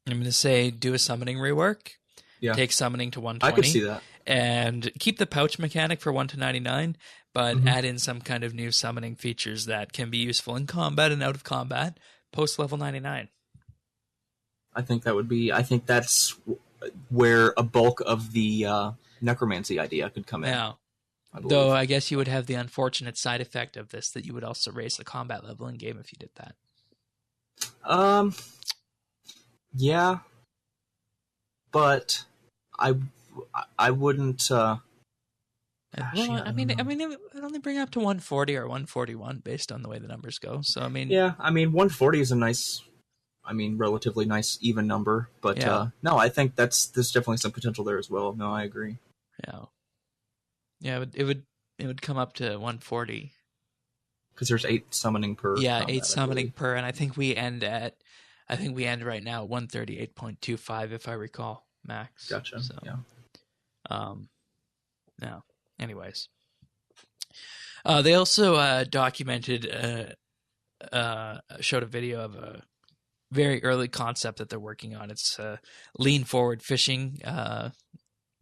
I'm gonna say do a summoning rework. Yeah, take summoning to 120. I could see that, and keep the pouch mechanic for 1 to 99, but add in some kind of new summoning features that can be useful in combat and out of combat post level 99. I think that's where a bulk of the necromancy idea could come in. Yeah. Though I guess you would have the unfortunate side effect of this that you would also raise the combat level in game if you did that. Yeah. But I wouldn't actually, I mean it would only bring up to 140 or 141 based on the way the numbers go. So I mean 140 is a nice, relatively nice even number, but no, I think there's definitely some potential there as well. No, I agree. Yeah, it would come up to 140 because there's 8 summoning per. Yeah, combat, 8 summoning per, and I think we end right now at 138.25 if I recall, max. Gotcha. So, yeah. No. Anyways, they also documented, showed a video of a very early concept that they're working on. It's a lean forward fishing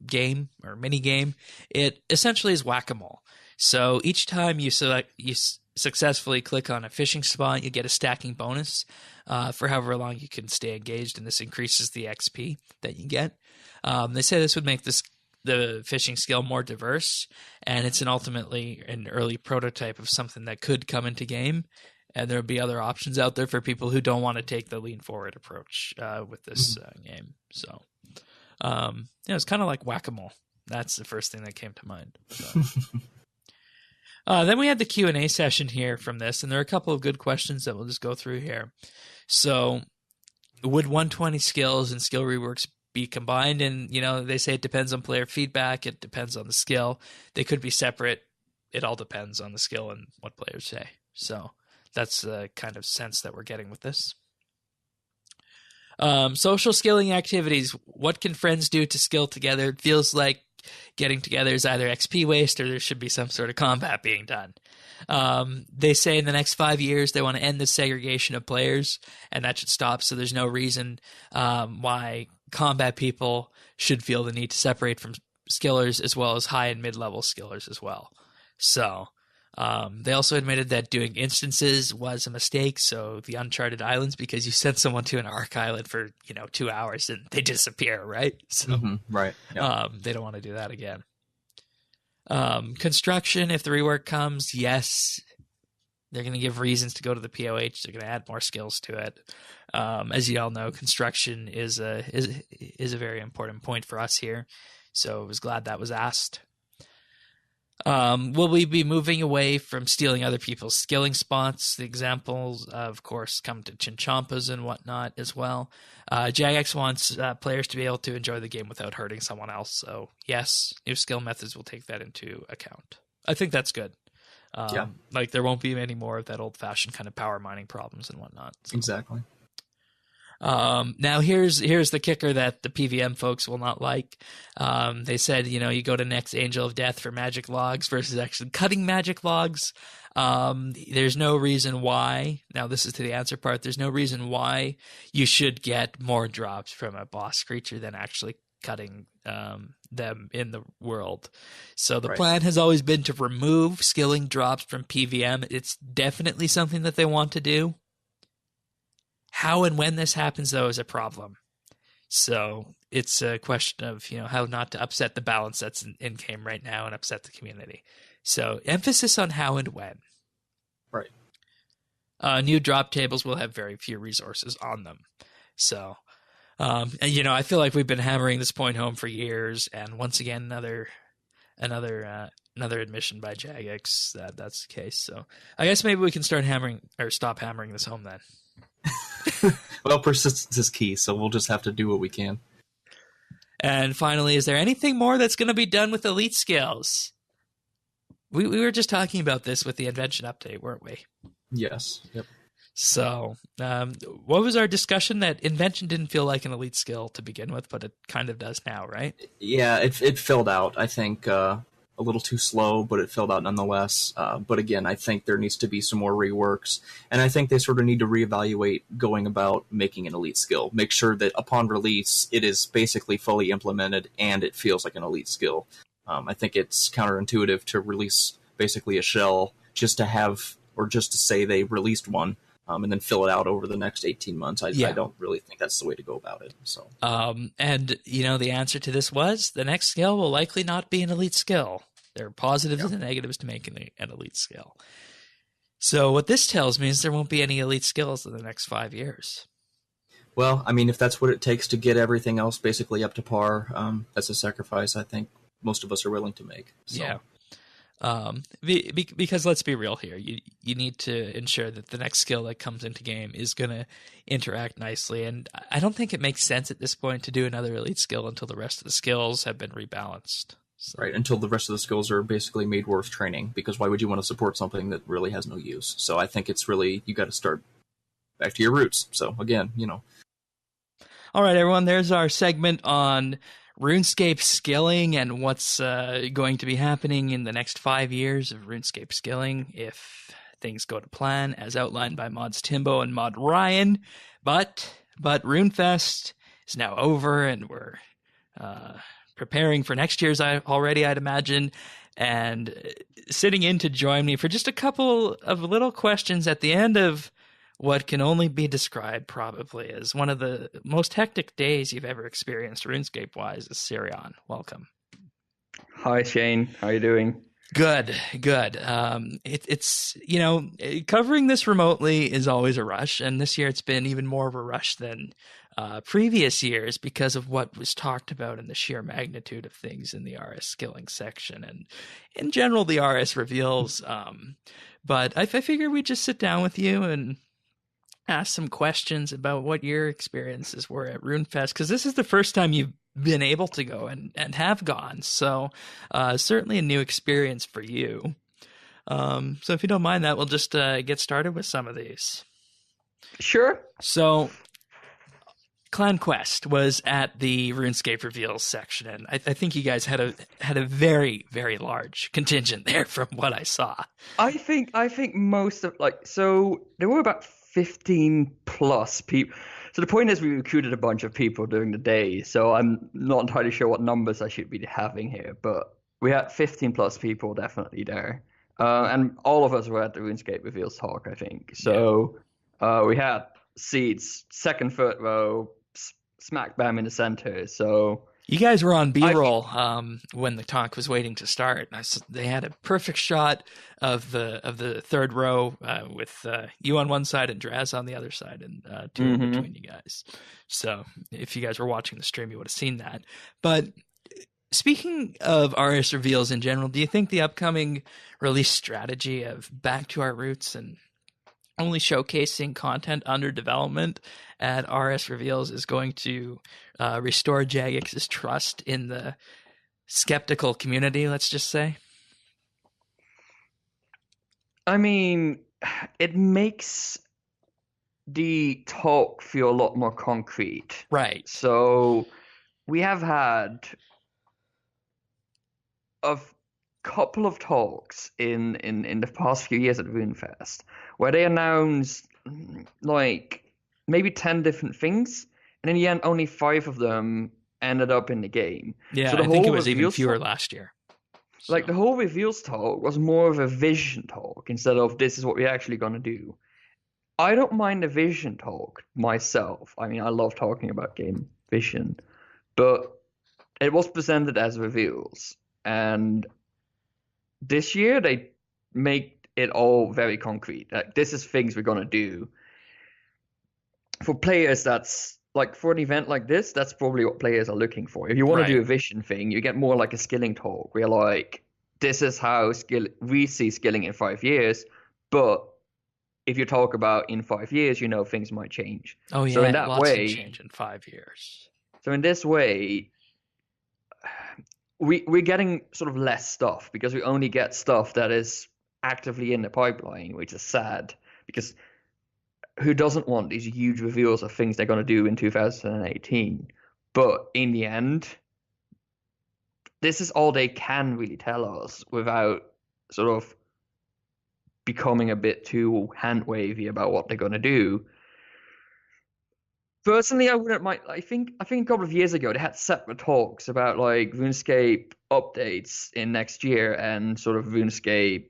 game or mini game. It essentially is whack-a-mole. So each time you successfully click on a fishing spot, you get a stacking bonus for however long you can stay engaged, and this increases the XP that you get. They say this would make the fishing skill more diverse, and it's ultimately an early prototype of something that could come into game, and there'll be other options out there for people who don't want to take the lean forward approach with this game. So it's kind of like whack-a-mole. That's the first thing that came to mind. So. Then we had the Q&A session here from this, and there are a couple of good questions that we'll just go through here. So would 120 skills and skill reworks be combined? And, they say it depends on player feedback. It depends on the skill. They could be separate. It all depends on the skill and what players say. So that's the kind of sense that we're getting with this. Social skilling activities. What can friends do to skill together? It feels like getting together is either XP waste or there should be some sort of combat being done. They say in the next 5 years they want to end the segregation of players, and that should stop. So there's no reason why combat people should feel the need to separate from skillers, as well as high and mid-level skillers as well. So they also admitted that doing instances was a mistake. So the Uncharted Islands, because you send someone to an Ark Island for 2 hours and they disappear, right? So right. Yeah. They don't want to do that again. Construction, if the rework comes, yes. They're going to give reasons to go to the POH. They're going to add more skills to it. As you all know, construction is a very important point for us here. So I was glad that was asked. Will we be moving away from stealing other people's skilling spots? The examples, of course, come to Chinchampas and whatnot as well. Jagex wants players to be able to enjoy the game without hurting someone else. So yes, new skill methods will take that into account. I think that's good. Yeah. Like there won't be any more of that old-fashioned kind of power mining problems and whatnot. So. Exactly. Now here's the kicker that the PVM folks will not like. They said, you go to next Angel of Death for magic logs versus actually cutting magic logs. There's no reason why. Now this is to the answer part. There's no reason why you should get more drops from a boss creature than actually cutting them in the world. So the plan has always been to remove skilling drops from PVM. It's definitely something that they want to do. How and when this happens, though, is a problem. So it's a question of, how not to upset the balance that's in game right now and upset the community. So emphasis on how and when. Right. New drop tables will have very few resources on them. So, and, I feel like we've been hammering this point home for years. And once again, another admission by Jagex that that's the case. So I guess maybe we can stop hammering this home then. Well, persistence is key, so we'll just have to do what we can. And finally, is there anything more that's going to be done with elite skills? We were just talking about this with the invention update, weren't we? Yes. Yep. So, what was our discussion? That invention didn't feel like an elite skill to begin with, but it kind of does now, right? Yeah, it filled out. I think a little too slow, but it filled out nonetheless. But again, I think there needs to be some more reworks, and I think they sort of need to reevaluate going about making an elite skill. Make sure that upon release, it is basically fully implemented and it feels like an elite skill. I think it's counterintuitive to release basically a shell just to say they released one, and then fill it out over the next 18 months. I don't really think that's the way to go about it. So, and the answer to this was the next skill will likely not be an elite skill. There are positives and negatives to making an elite skill. So what this tells me is there won't be any elite skills in the next 5 years. Well, I mean, if that's what it takes to get everything else basically up to par, that's a sacrifice I think most of us are willing to make. So. Yeah. Because let's be real here, you need to ensure that the next skill that comes into game is going to interact nicely, and I don't think it makes sense at this point to do another elite skill until the rest of the skills have been rebalanced. So. Right, until the rest of the skills are basically made worth training, because why would you want to support something that really has no use? So I think it's really, you got to start back to your roots. So again, All right, everyone, there's our segment on RuneScape skilling and what's going to be happening in the next 5 years of RuneScape skilling if things go to plan, as outlined by Mods Timbo and Mod Ryan. But RuneFest is now over, and we're preparing for next year's already, I'd imagine. And sitting in to join me for just a couple of little questions at the end of what can only be described probably as one of the most hectic days you've ever experienced RuneScape-wise is Cireon. Welcome. Hi, Shane. How are you doing? Good. It's covering this remotely is always a rush, and this year it's been even more of a rush than previous years because of what was talked about and the sheer magnitude of things in the RS skilling section and in general the RS reveals. But I figure we'd just sit down with you and ask some questions about what your experiences were at RuneFest, because this is the first time you've been able to go and have gone. So certainly a new experience for you. So if you don't mind that, we'll just get started with some of these. Sure. So Clan Quest was at the RuneScape reveals section, and I think you guys had a very, very large contingent there from what I saw. I think most of so there were about 15 plus people. So the point is we recruited a bunch of people during the day, so I'm not entirely sure what numbers I should be having here, but we had 15 plus people definitely there. And all of us were at the RuneScape reveals talk, I think. So we had seats, second, third row, smack bam in the center. So You guys were on B-roll when the talk was waiting to start. They had a perfect shot of the third row with you on one side and Draz on the other side, and two in between you guys. So if you guys were watching the stream, you would have seen that. But speaking of RS reveals in general, do you think the upcoming release strategy of back to our roots and only showcasing content under development at RS reveals is going to restore Jagex's trust in the skeptical community, let's just say? I mean, it makes the talk feel a lot more concrete. Right. So we have had a couple of talks in the past few years at RuneFest where they announced like maybe 10 different things, and in the end only 5 of them ended up in the game. Yeah, so I think it was even fewer last year. So. Like the whole reveals talk was more of a vision talk instead of this is what we're actually going to do. I don't mind the vision talk myself. I mean, I love talking about game vision, but it was presented as reveals. And this year they make it all very concrete. Like, this is things we're going to do. For players, that's like for an event like this, that's probably what players are looking for. If you want to do a vision thing, you get more like a skilling talk. We're like, this is how we see skilling in 5 years. But if you talk about in 5 years, you know, things might change. Oh yeah, so in that lots way, can change in 5 years. So in this way, we're getting sort of less stuff because we only get stuff that is actively in the pipeline, which is sad because who doesn't want these huge reveals of things they're going to do in 2018? But in the end, this is all they can really tell us without sort of becoming a bit too hand-wavy about what they're going to do. Personally, I wouldn't mind. I think a couple of years ago they had separate talks about like RuneScape updates in next year and sort of RuneScape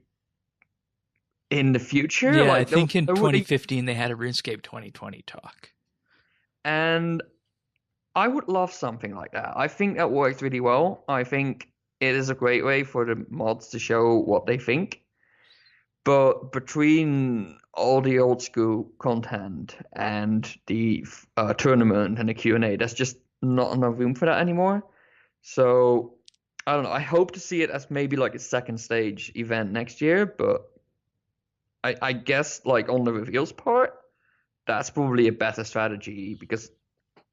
in the future. Yeah, like, I think in 2015 they had a RuneScape 2020 talk. And I would love something like that. I think that works really well. I think it is a great way for the mods to show what they think. But between all the old school content and the tournament and the Q&A, there's just not enough room for that anymore. So, I don't know. I hope to see it as maybe like a second stage event next year, but I guess like on the reveals part, that's probably a better strategy because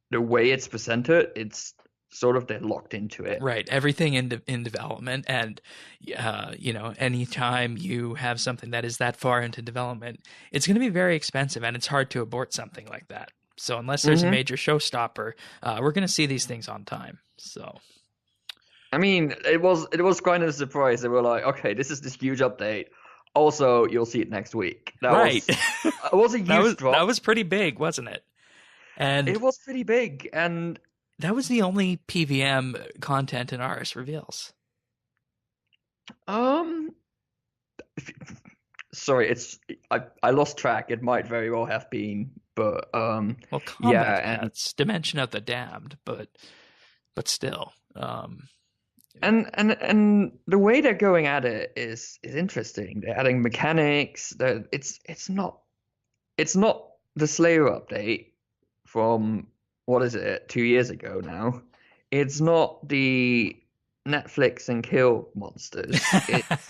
the way it's presented, it's sort of they're locked into it. Right. Everything in development, and you know, anytime you have something that is that far into development, it's going to be very expensive, and it's hard to abort something like that. So unless there's a major showstopper, we're going to see these things on time. So, I mean, it was kind of a surprise. They were like, okay, this is this huge update. Also, you'll see it next week. Right. It was a huge drop. That was pretty big, wasn't it? And it was pretty big, and that was the only PVM content in RS reveals. Sorry, I lost track. It might very well have been, but well, yeah, and it's Dimension of the Damned, but still, and the way they're going at it is interesting. They're adding mechanics. It's not the Slayer update from what is it 2 years ago now. It's not the Netflix and kill monsters. It's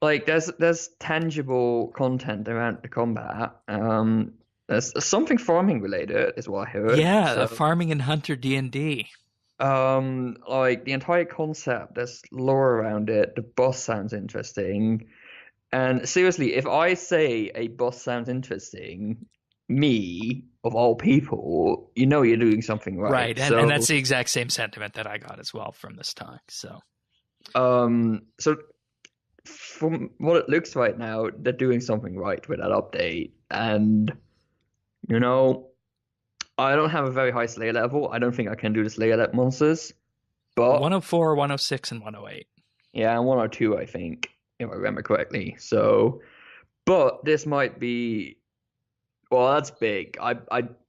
like there's tangible content around the combat. There's something farming related, is what I heard. Yeah, so, farming and hunter D&D. Like the entire concept, there's lore around it. The boss sounds interesting, and seriously, if I say a boss sounds interesting, me of all people, you know you're doing something right. Right, and that's the exact same sentiment that I got as well from this talk. So, so from what it looks right now, they're doing something right with that update, and you know, I don't have a very high Slayer level. I don't think I can do the Slayer level monsters, but 104, 106, and 108. Yeah, and 102, I think, if I remember correctly. So, but this might be Well, that's big. I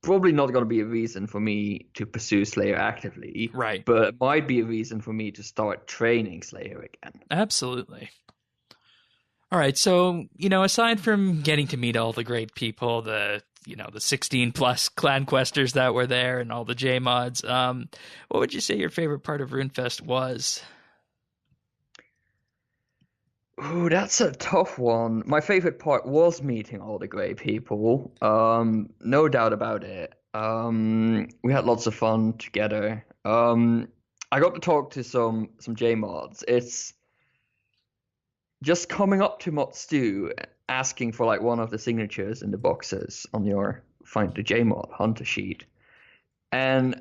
probably not going to be a reason for me to pursue Slayer actively, Right. but it might be a reason for me to start training Slayer again. Absolutely. All right, so, aside from getting to meet all the great people, the 16 plus clan questers that were there and all the J mods, what would you say your favorite part of RuneFest was? Ooh, that's a tough one. My favorite part was meeting all the great people. No doubt about it. We had lots of fun together. I got to talk to some J mods. It's just coming up to Mod Stu, asking for like one of the signatures in the boxes on your Find the J mod Hunter sheet, and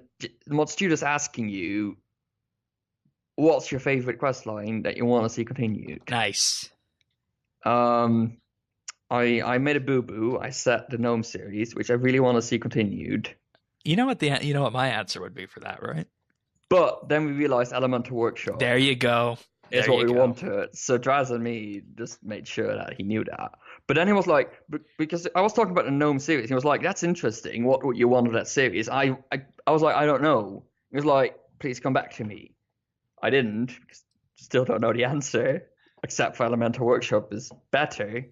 Mod Stu just asking you, what's your favorite quest line that you want to see continued? Nice. Um, I made a boo-boo. I set the Gnome series, which I really want to see continued. You know what my answer would be for that, right? But then we realized Elemental Workshop There you go. is There what you we go. wanted. So Draz and me just made sure that he knew that. But then he was like, because I was talking about the Gnome series, he was like, that's interesting. What would you want of that series? I was like, I don't know. He was like, please come back to me. I didn't, because still don't know the answer, except for Elemental Workshop is better.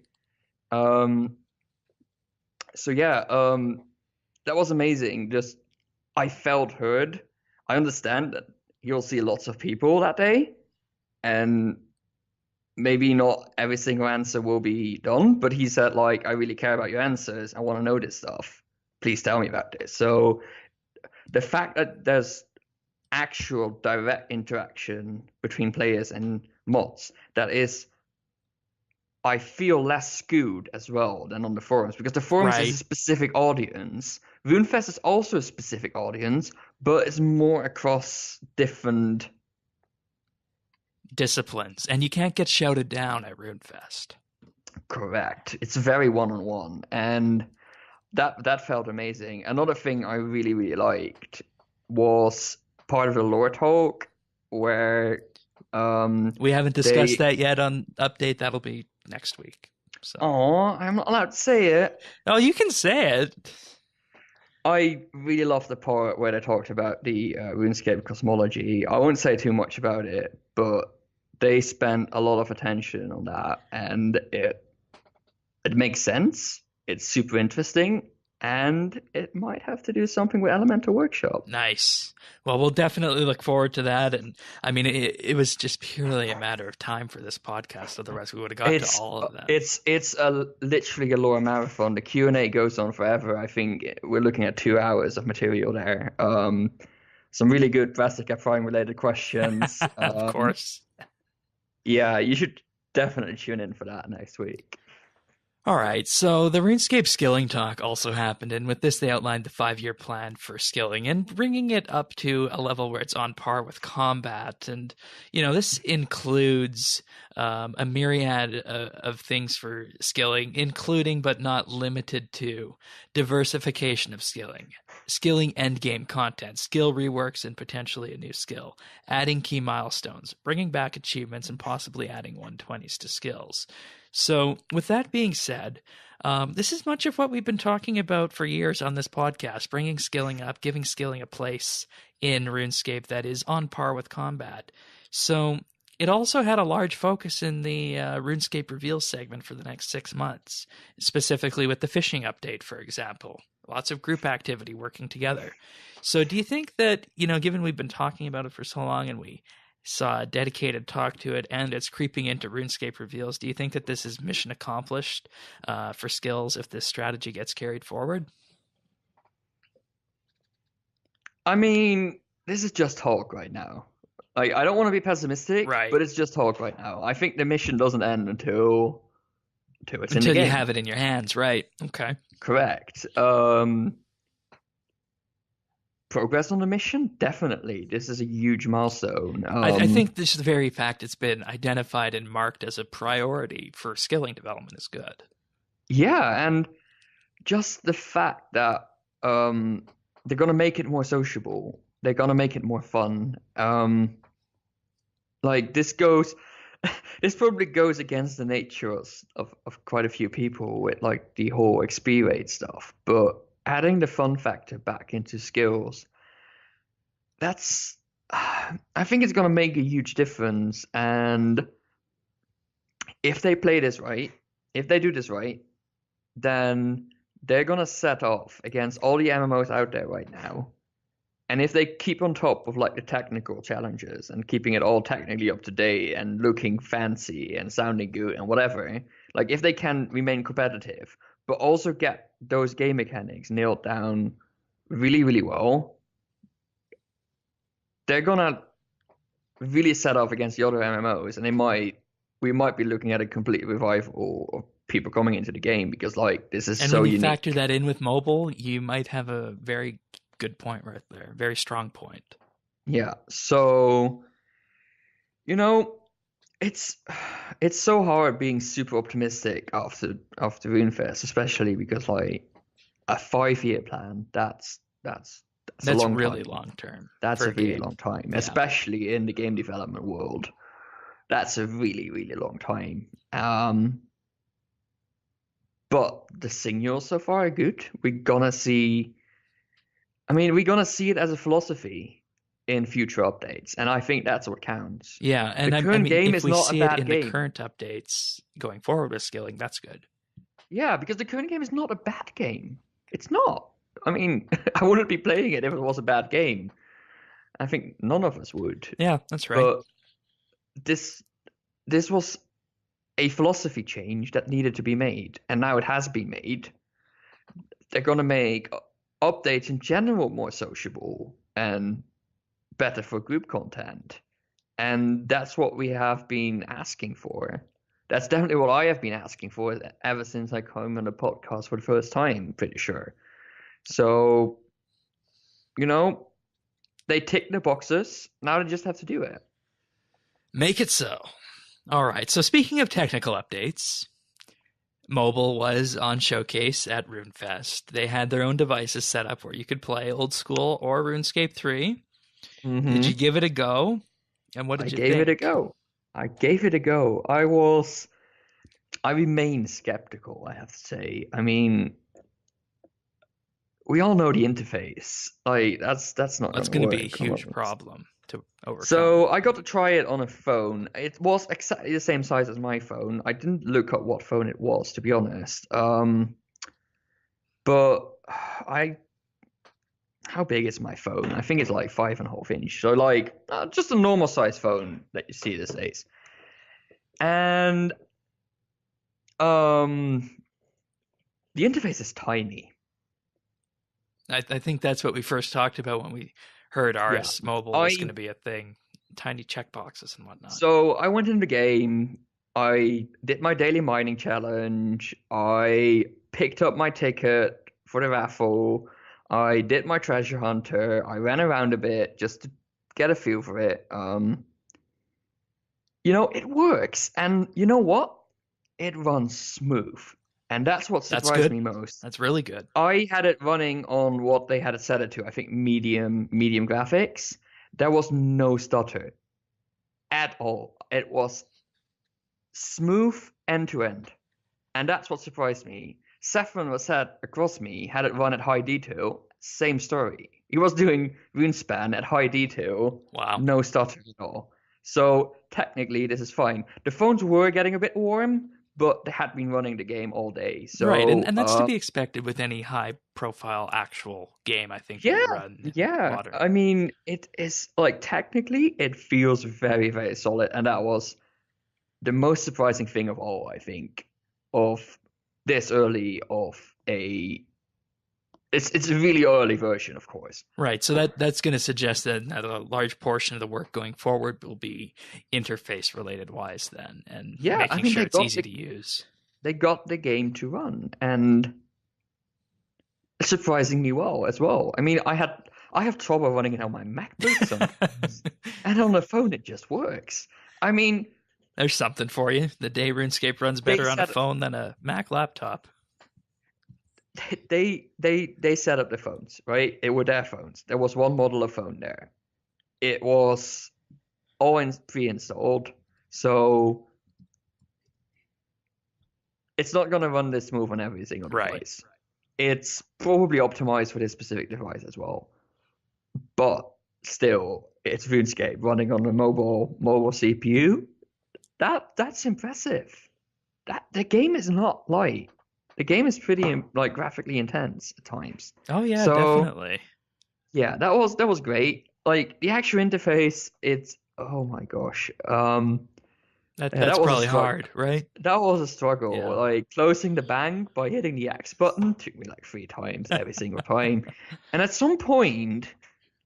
So yeah, that was amazing. Just I felt heard. I understand that you'll see lots of people that day, and maybe not every single answer will be done, but he said, like, I really care about your answers. I want to know this stuff. Please tell me about this. So the fact that there's actual direct interaction between players and mods that is, I feel, less skewed as well than on the forums, because the forums is a Right. specific audience. RuneFest is also a specific audience, but it's more across different. Disciplines. And you can't get shouted down at RuneFest. Correct. It's very one-on-one, and that felt amazing. Another thing I really, really liked was part of the lore talk where We haven't discussed that yet on update. That'll be next week. So. I'm not allowed to say it. Oh, you can say it. I really love the part where they talked about the RuneScape cosmology. I won't say too much about it, but they spent a lot of attention on that, and it makes sense. It's super interesting, and it might have to do something with Elemental Workshop. Nice. Well, we'll definitely look forward to that. And I mean, it was just purely a matter of time for this podcast. Otherwise, we would have got to all of that. It's literally a lore marathon. The Q&A goes on forever. I think we're looking at 2 hours of material there. Some really good Brassica Prime related questions. Of course. Yeah, you should definitely tune in for that next week. All right, so the RuneScape skilling talk also happened, and with this they outlined the 5-year plan for skilling and bringing it up to a level where it's on par with combat. And, this includes a myriad of things for skilling, including but not limited to diversification of skilling endgame content, skill reworks, and potentially a new skill, adding key milestones, bringing back achievements, and possibly adding 120s to skills. So with that being said, this is much of what we've been talking about for years on this podcast, bringing skilling up, giving skilling a place in RuneScape that is on par with combat. So it also had a large focus in the RuneScape Reveal segment for the next 6 months, specifically with the fishing update, for example. Lots of group activity working together. So do you think that, given we've been talking about it for so long and we saw a dedicated talk to it and it's creeping into RuneScape Reveals, do you think that this is mission accomplished for skills if this strategy gets carried forward? I mean, this is just talk right now. Like, I don't want to be pessimistic, Right. but it's just talk right now. I think the mission doesn't end until it's in the Until game. you have it in your hands, right? Okay. Correct. Progress on the mission? Definitely. This is a huge milestone. I think this the very fact it's been identified and marked as a priority for skilling development is good. Yeah, and just the fact that they're gonna make it more sociable. They're gonna make it more fun. Like, this goes. this probably goes against the nature of quite a few people with like the whole XP rate stuff, but adding the fun factor back into skills, that's I think it's gonna make a huge difference. And if they play this right, if they do this right, then they're gonna set off against all the MMOs out there right now. And if they keep on top of like the technical challenges and keeping it all technically up to date and looking fancy and sounding good and whatever, like if they can remain competitive, but also get those game mechanics nailed down really, really well, they're gonna really set off against the other MMOs, and we might be looking at a complete revival of people coming into the game because like this is And so when you unique. factor that in with mobile, you might have a very good point right there. Very strong point. Yeah. So, it's so hard being super optimistic after RuneFest, especially because like a 5-year plan, that's a long really time. long term. That's for a really game. long time, Yeah. especially in the game development world. That's a really, really long time. But the signals so far are good. We're gonna see it as a philosophy in future updates, and I think that's what counts. Yeah, and The I current mean, game if is we not a see it bad in game. the current updates going forward with skilling, that's good. Yeah, because the current game is not a bad game. It's not. I mean, I wouldn't be playing it if it was a bad game. I think none of us would. Yeah, that's right. But this was a philosophy change that needed to be made, and now it has been made. They're gonna make updates in general more sociable and better for group content, and that's what we have been asking for. That's definitely what I have been asking for ever since I came on the podcast for the first time, pretty sure. So, they tick the boxes. Now they just have to do it. Make it so. All right. So speaking of technical updates, mobile was on showcase at RuneFest. They had their own devices set up where you could play old school or RuneScape 3. Mm-hmm. Did you give it a go? And what did you think? I gave it a go. I remain skeptical, I have to say. I mean, we all know the interface. Like that's not That's going to be a huge problem to overcome. So I got to try it on a phone. It was exactly the same size as my phone. I didn't look up what phone it was, to be honest. But how big is my phone? I think it's like 5.5 inch. So like just a normal size phone that you see these days. And the interface is tiny. I think that's what we first talked about when we heard RS Mobile was going to be a thing. Tiny checkboxes and whatnot. So I went in the game. I did my daily mining challenge. I picked up my ticket for the raffle. I did my treasure hunter. I ran around a bit just to get a feel for it. It works. And you know what? It runs smooth. And that's what surprised me most. That's really good. I had it running on what they had it set it to. I think medium graphics. There was no stutter at all. It was smooth end to end. And that's what surprised me. Saffron was sat across me, had it run at high detail. Same story. He was doing RuneSpan at high detail. Wow. No stutter at all. So technically, this is fine. The phones were getting a bit warm, but they had been running the game all day. So, right, and that's to be expected with any high-profile actual game, I think. Yeah. I mean, it is, like, technically, it feels very, very solid. And that was the most surprising thing of all, I think, of this early of a... It's a really early version, of course. Right, so that's going to suggest that a large portion of the work going forward will be interface-related wise then, and making sure it's easy to use. They got the game to run, and surprisingly well as well. I mean, I have trouble running it on my MacBook sometimes, and on the phone it just works. I mean... There's something for you. The day RuneScape runs better on a phone than a Mac laptop. They set up the phones, right? It were their phones. There was one model of phone there. It was all pre-installed. So it's not going to run this smooth on every single Right. device. It's probably optimized for this specific device as well. But still, it's RuneScape running on a mobile CPU. That's impressive. The game is not light. The game is pretty like graphically intense at times. Oh yeah, So definitely. yeah, that was great. Like the actual interface, it's oh my gosh. That's that was a probably struggle. hard, right? That was a struggle. Yeah. Like closing the bank by hitting the X button took me like 3 times every single time. And at some point,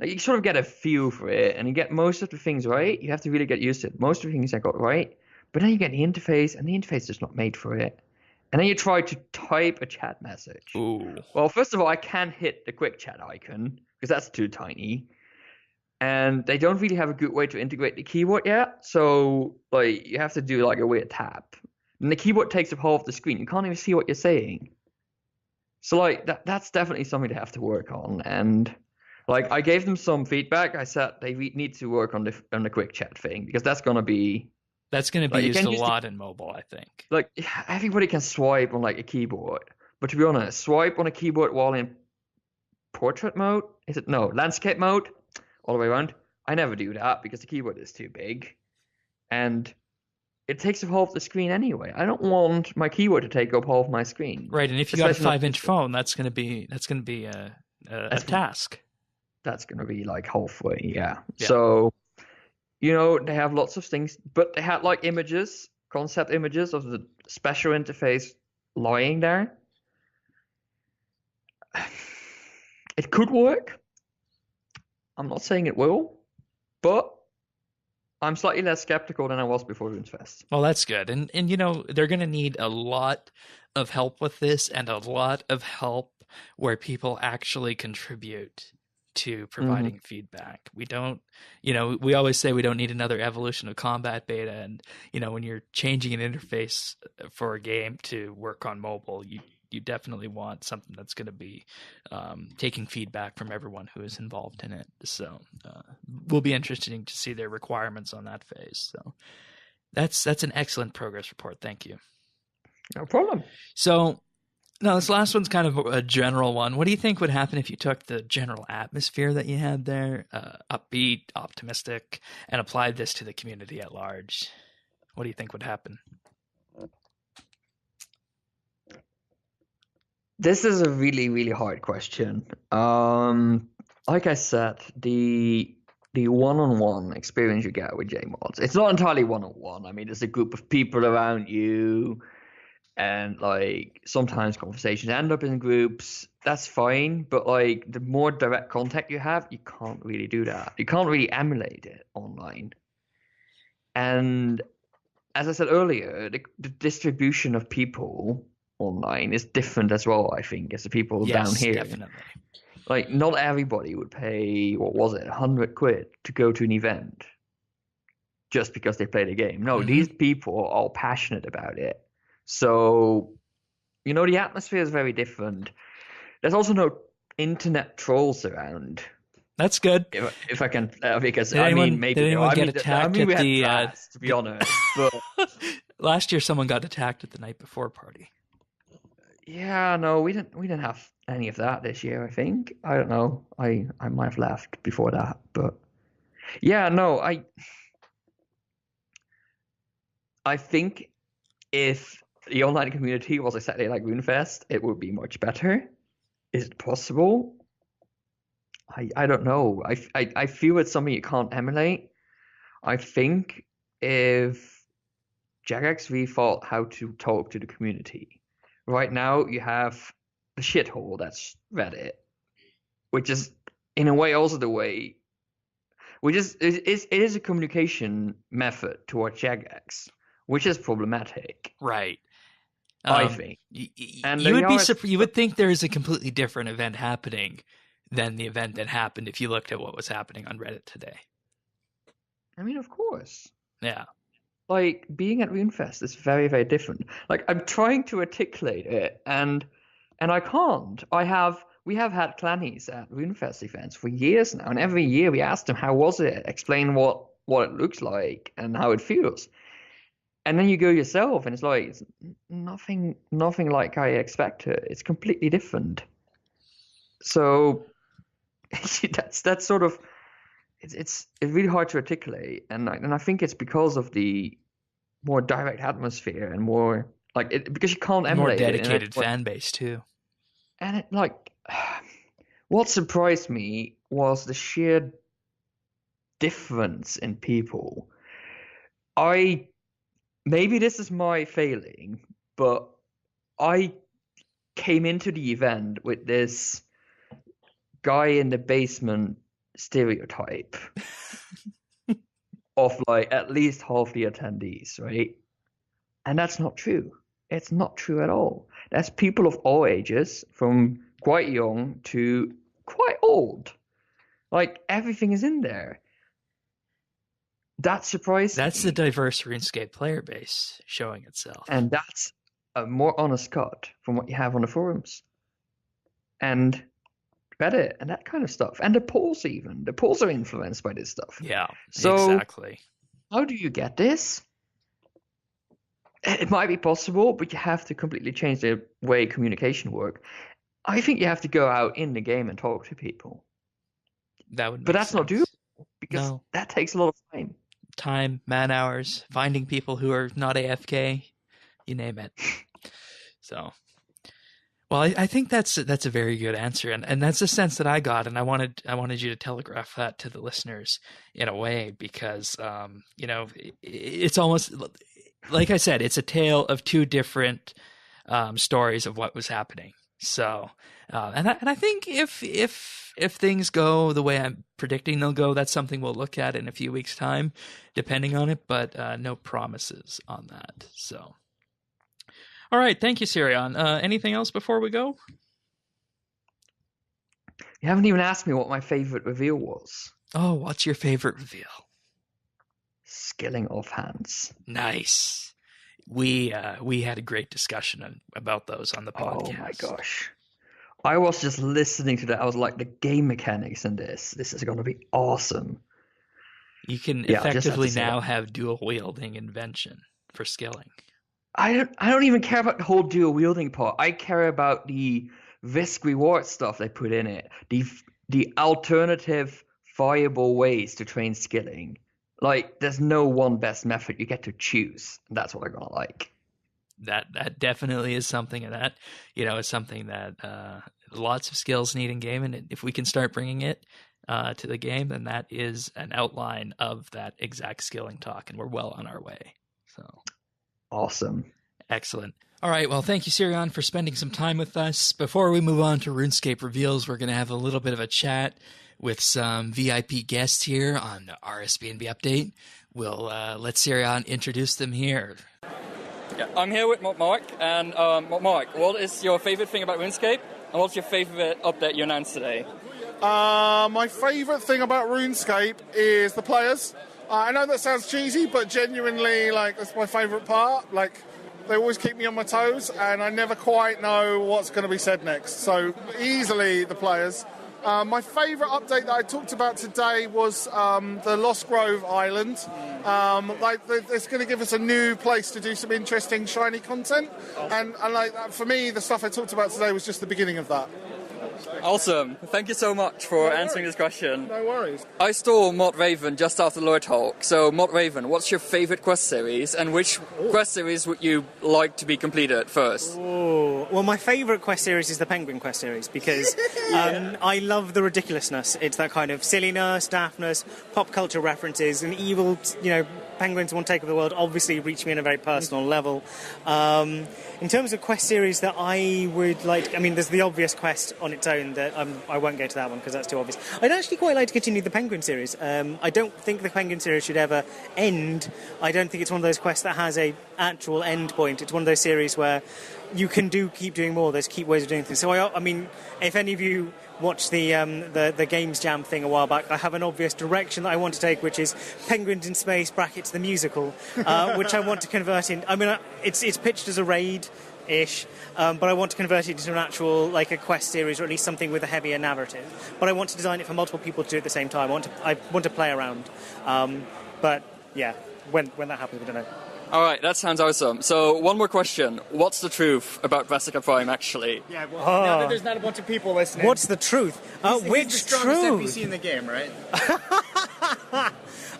like you sort of get a feel for it, and you get most of the things right. You have to really get used to it. Most of the things I got right, but then you get the interface, and the interface is not made for it. And then you try to type a chat message. Ooh. Well, first of all, I can't hit the quick chat icon because that's too tiny. And they don't really have a good way to integrate the keyboard yet. So, like, you have to do like a weird tap. And the keyboard takes up half the screen. You can't even see what you're saying. So, like, that's definitely something they have to work on. And, like, I gave them some feedback. I said they need to work on the quick chat thing because that's going to be like, used a lot in mobile, I think. Like, everybody can swipe on, like, a keyboard. But to be honest, swipe on a keyboard while in portrait mode? Is it? No, landscape mode? All the way around. I never do that because the keyboard is too big. And it takes up half the screen anyway. I don't want my keyboard to take up half my screen. Right, and if you got a 5-inch phone, that's gonna be a task. That's gonna be like halfway, yeah. So, you know, they have lots of things, but they had like images, concept images of the special interface lying there. It could work. I'm not saying it will, but I'm slightly less skeptical than I was before RuneFest. Well, that's good. And you know, they're going to need a lot of help with this, and a lot of help where people actually contribute to providing feedback. We don't, you know, we always say we don't need another evolution of combat beta. And, you know, when you're changing an interface for a game to work on mobile, you definitely want something that's going to be taking feedback from everyone who is involved in it. So will be interesting to see their requirements on that phase. So that's an excellent progress report. Thank you. No problem. So now this last one's kind of a general one. What do you think would happen if you took the general atmosphere that you had there, upbeat, optimistic, and applied this to the community at large? What do you think would happen? This is a really, really hard question. Like I said, the one-on-one experience you get with JMods, it's not entirely one-on-one. I mean, there's a group of people around you, and like sometimes conversations end up in groups. That's fine, but like the more direct contact you have, you can't really do that. You can't really emulate it online. And as I said earlier, the distribution of people online is different as well, I think, as the people down here. Definitely. Like, not everybody would pay, what was it, 100 quid to go to an event just because they played a game. No, these people are all passionate about it. So, you know, the atmosphere is very different. There's also no internet trolls around. That's good. If I can, because did anyone get attacked at the class, to be honest. But last year, someone got attacked at the night before party. Yeah, no, we didn't have any of that this year, I think. I don't know. I might have left before that, but yeah, no, I think if the online community was exactly like RuneFest, it would be much better. Is it possible? I don't know. I feel it's something you can't emulate. I think if Jagex rethought how to talk to the community. Right now, you have the shithole that's Reddit, which is, in a way, also the way, which is it is a communication method towards Jagex, which is problematic. Right. I think. And you would think there is a completely different event happening than the event that happened if you looked at what was happening on Reddit today. I mean, of course. Yeah. Like, being at RuneFest is very, very different. Like, I'm trying to articulate it, and I can't. We have had clannies at RuneFest events for years now, and every year we ask them, how was it? Explain what it looks like and how it feels. And then you go yourself, and it's nothing like I expected. It's completely different. So that's sort of it's really hard to articulate, and I think it's because of the more direct atmosphere and more like it, because you can't emulate more it. dedicated fan base too. And it what surprised me was the sheer difference in people. Maybe this is my failing, but I came into the event with this guy in the basement stereotype of like at least half the attendees, right? And that's not true. It's not true at all. That's people of all ages, from quite young to quite old. Like, everything is in there. That surprised That's me. the diverse RuneScape player base showing itself. And that's a more honest cut from what you have on the forums and Reddit and that kind of stuff. And the polls even. The polls are influenced by this stuff. Yeah, So, exactly. how do you get this? It might be possible, but you have to completely change the way communication work. I think you have to go out in the game and talk to people. That would make But that's not sense. doable because No. that takes a lot of time. Time, man hours, finding people who are not AFK, you name it. So, well, I think that's a very good answer, and that's the sense that I got, and I wanted you to telegraph that to the listeners in a way, because it's almost like I said, it's a tale of two different stories of what was happening. So, and I think if things go the way I'm predicting they'll go, that's something we'll look at in a few weeks' time, depending on it. But no promises on that. So, all right, thank you, Cireon. Anything else before we go? You haven't even asked me what my favorite reveal was. Oh, what's your favorite reveal? Skilling offhands. Nice. We had a great discussion about those on the podcast. Oh my gosh. I was just listening to that. I was like, the game mechanics in this is going to be awesome. You can Yeah, effectively now have dual wielding invention for skilling. I don't even care about the whole dual wielding part. I care about the risk reward stuff they put in it. The alternative viable ways to train skilling. Like, there's no one best method. You get to choose. That's what I'm gonna like. That definitely is something, and that is something that lots of skills need in game, and if we can start bringing it to the game, then that is an outline of that exact skilling talk, and we're well on our way. So awesome, excellent. All right, well, thank you, Cireon, for spending some time with us. Before we move on to RuneScape reveals, we're going to have a little bit of a chat with some VIP guests here on the RSBANDB update. We'll let Cireon introduce them here. Yeah, I'm here with Mark, and Mark, what is your favorite thing about RuneScape, and what's your favorite update you announced today? My favourite thing about RuneScape is the players. I know that sounds cheesy, but genuinely, that's my favourite part. They always keep me on my toes, and I never quite know what's going to be said next. So, easily the players. My favourite update that I talked about today was the Lost Grove Island. It's going to give us a new place to do some interesting, shiny content. And for me, the stuff I talked about today was just the beginning of that. Awesome. Thank you so much for answering this question. No worries. I stole Mod Raven just after the Lore Talk. So, Mod Raven, what's your favourite quest series, and which quest series would you like to be completed first? Oh, well, my favourite quest series is the Penguin quest series, because I love the ridiculousness. It's that kind of silliness, daftness, pop culture references, and evil, penguins want to take over the world, obviously reach me on a very personal level. In terms of quest series that I would like, there's the obvious quest on its own that I won't go to that one because that's too obvious. I'd actually quite like to continue the Penguin series. I don't think the Penguin series should ever end. I don't think it's one of those quests that has a actual end point. It's one of those series where you can keep doing more. There's keep ways of doing things. So if any of you watched the Games Jam thing a while back, I have an obvious direction that I want to take, which is Penguins in Space brackets the musical, which I want to convert in. It's pitched as a raid-ish, but I want to convert it into an actual, a quest series, or at least something with a heavier narrative. But I want to design it for multiple people to do at the same time. I want to play around. But yeah, when that happens, we don't know. All right, that sounds awesome. So, one more question. What's the truth about Brassica Prime, actually? Yeah, well, now that there's not a bunch of people listening. What's the truth? Which he's the strongest truth? NPC in the game, right?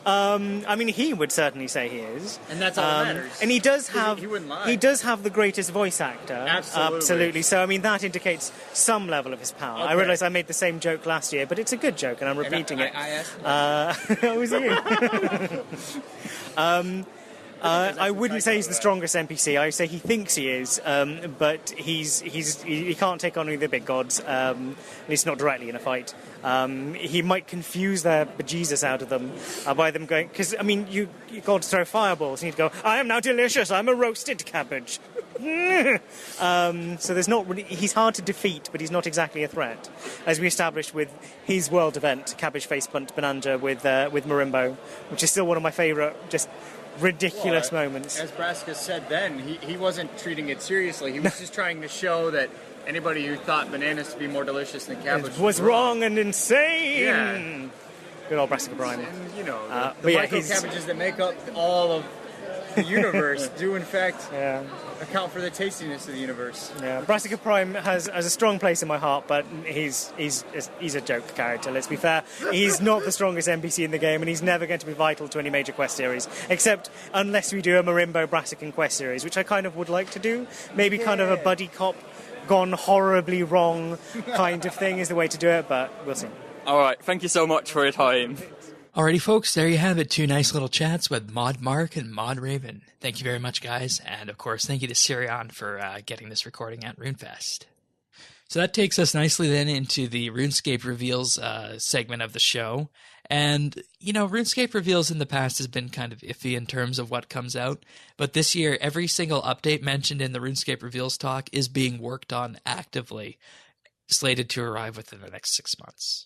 I mean, he would certainly say he is, And that's all that matters. and he does have. He wouldn't lie. He does have the greatest voice actor. Absolutely. So I mean, that indicates some level of his power. I Okay. realise I made the same joke last year, but it's a good joke, and I'm repeating it. I asked. It was you. I wouldn't say he's the strongest NPC. I say he thinks he is, but he can't take on any of the big gods, at least not directly in a fight. He might confuse their bejesus out of them by them going, because I mean, you gods throw fireballs, and he'd go, "I am now delicious. I'm a roasted cabbage." So there's not really. He's hard to defeat, but he's not exactly a threat, as we established with his world event, Cabbage Face Punt Bonanza with Marimbo, which is still one of my favourite, just ridiculous moments. As Brassica said then, he wasn't treating it seriously. He was just trying to show that anybody who thought bananas to be more delicious than cabbage Was wrong and insane. Yeah. Good old Brassica Prime. And, you know, But the yeah, micro he's- cabbages that make up all of the universe do, in fact, Yeah. account for the tastiness of the universe. Yeah, Brassica Prime has a strong place in my heart, but he's a joke character, let's be fair. He's not the strongest NPC in the game, and he's never going to be vital to any major quest series, except unless we do a Marimbo Brassican quest series, which I kind of would like to do. Maybe kind of a buddy cop gone horribly wrong kind of thing is the way to do it, but we'll see. All right, thank you so much for your time. Alrighty, folks, there you have it. Two nice little chats with Mod Mark and Mod Raven. Thank you very much, guys. And, of course, thank you to Cireon for getting this recording at RuneFest. So that takes us nicely then into the RuneScape Reveals segment of the show. And, you know, RuneScape Reveals in the past has been kind of iffy in terms of what comes out. But this year, every single update mentioned in the RuneScape Reveals talk is being worked on actively, slated to arrive within the next 6 months.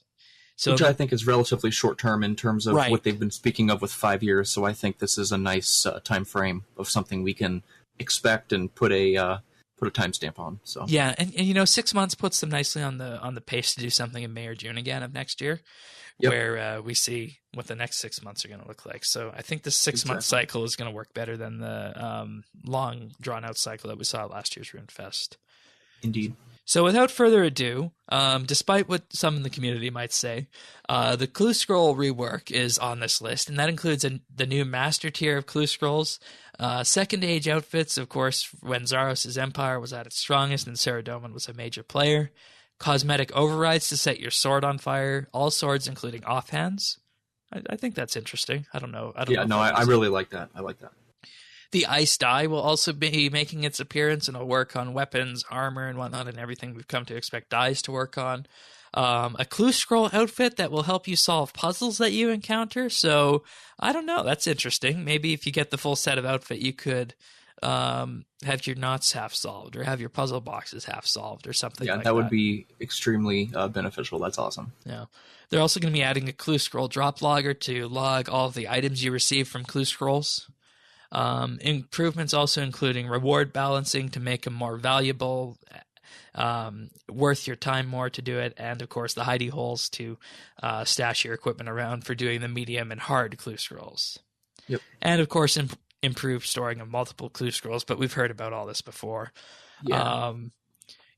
So, Which I think is relatively short term in terms of Right. what they've been speaking of with 5 years. So I think this is a nice time frame of something we can expect and put a timestamp on. So yeah, and you know, 6 months puts them nicely on the pace to do something in May or June again of next year, Yep. where we see what the next 6 months are going to look like. So I think the 6 month cycle is going to work better than the long drawn out cycle that we saw at last year's RuneFest. indeed. So without further ado, despite what some in the community might say, the Clue Scroll rework is on this list, and that includes the new Master tier of Clue Scrolls, Second Age outfits, of course, when Zaros' Empire was at its strongest and Saradomin was a major player, cosmetic overrides to set your sword on fire, all swords including offhands. I think that's interesting. I don't know. I really like that. I like that. The ice dye will also be making its appearance, and it'll work on weapons, armor, and whatnot, and everything we've come to expect dyes to work on. A Clue Scroll outfit that will help you solve puzzles that you encounter. So, I don't know. That's interesting. Maybe if you get the full set of outfit, you could have your knots half solved, or have your puzzle boxes half solved, or something like that. Yeah, that would be extremely beneficial. That's awesome. Yeah. They're also going to be adding a Clue Scroll drop logger to log all of the items you receive from Clue Scrolls. Improvements also including reward balancing to make them more valuable, worth your time more to do it, and of course the hidey holes to stash your equipment around for doing the medium and hard Clue Scrolls. Yep. And of course improved storing of multiple Clue Scrolls, but we've heard about all this before. Yeah.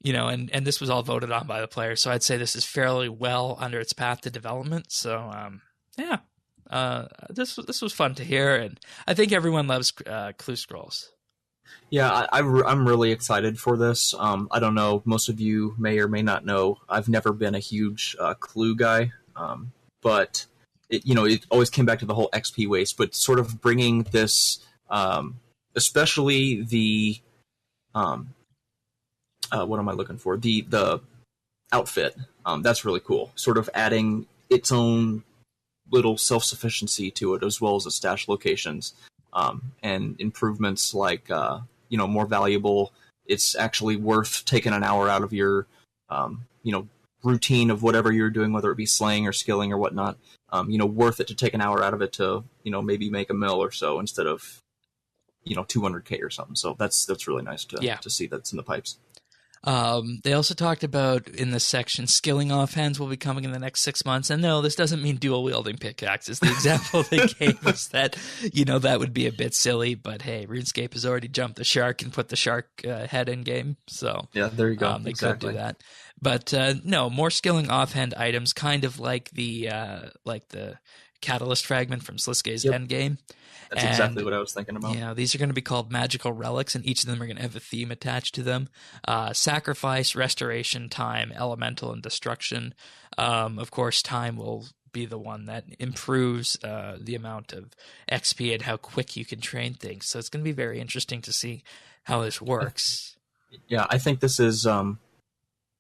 You know, and this was all voted on by the players, so I'd say this is fairly well under its path to development. So yeah. This was fun to hear, and I think everyone loves Clue Scrolls. Yeah, I'm really excited for this. I don't know, most of you may or may not know, I've never been a huge Clue guy, but it always came back to the whole XP waste. But sort of bringing this, especially the, what am I looking for? The outfit. That's really cool. Sort of adding its own little self-sufficiency to it, as well as the stash locations, and improvements like more valuable. It's actually worth taking an hour out of your routine of whatever you're doing, whether it be slaying or skilling or whatnot. Worth it to take an hour out of it to maybe make a mill or so instead of 200k or something. So that's really nice to see that's in the pipes. They also talked about in this section, skilling offhands will be coming in the next 6 months. And no, this doesn't mean dual wielding pickaxes. The example they gave us that, that would be a bit silly. But hey, RuneScape has already jumped the shark and put the shark head in game. So yeah, there you go. They exactly. could do that. But no, more skilling offhand items, kind of like the catalyst fragment from Sliskay's Endgame. That's exactly what I was thinking about. Yeah, these are going to be called magical relics, and each of them are going to have a theme attached to them. Sacrifice, restoration, time, elemental, and destruction. Of course, time will be the one that improves the amount of XP and how quick you can train things. So it's going to be very interesting to see how this works. Yeah, I think this is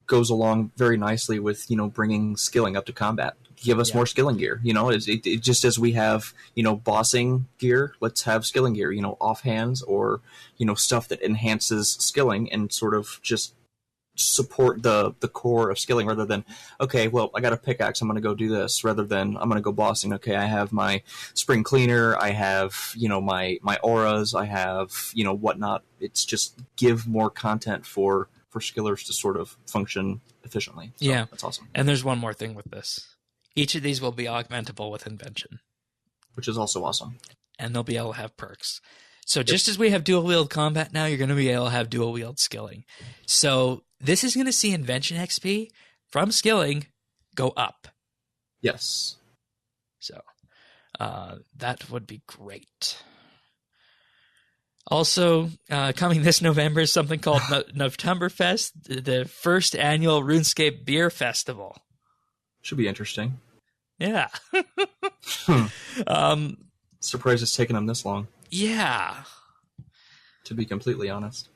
goes along very nicely with bringing skilling up to combat. Give us more skilling gear. It just as we have bossing gear, let's have skilling gear. Offhands or stuff that enhances skilling and sort of just support the core of skilling rather than, okay, well, I got a pickaxe, I'm going to go do this, rather than I'm going to go bossing. Okay, I have my spring cleaner, I have my auras, I have whatnot. It's just give more content for skillers to sort of function efficiently. So yeah, that's awesome. And there's one more thing with this. Each of these will be augmentable with invention, which is also awesome. And they'll be able to have perks. So just as we have dual wield combat now, you're going to be able to have dual wield skilling. So this is going to see invention XP from skilling go up. Yes. So that would be great. Also, coming this November is something called Novemberfest, the first annual RuneScape beer festival. Should be interesting. Yeah. Surprised it's taken them this long. Yeah. To be completely honest.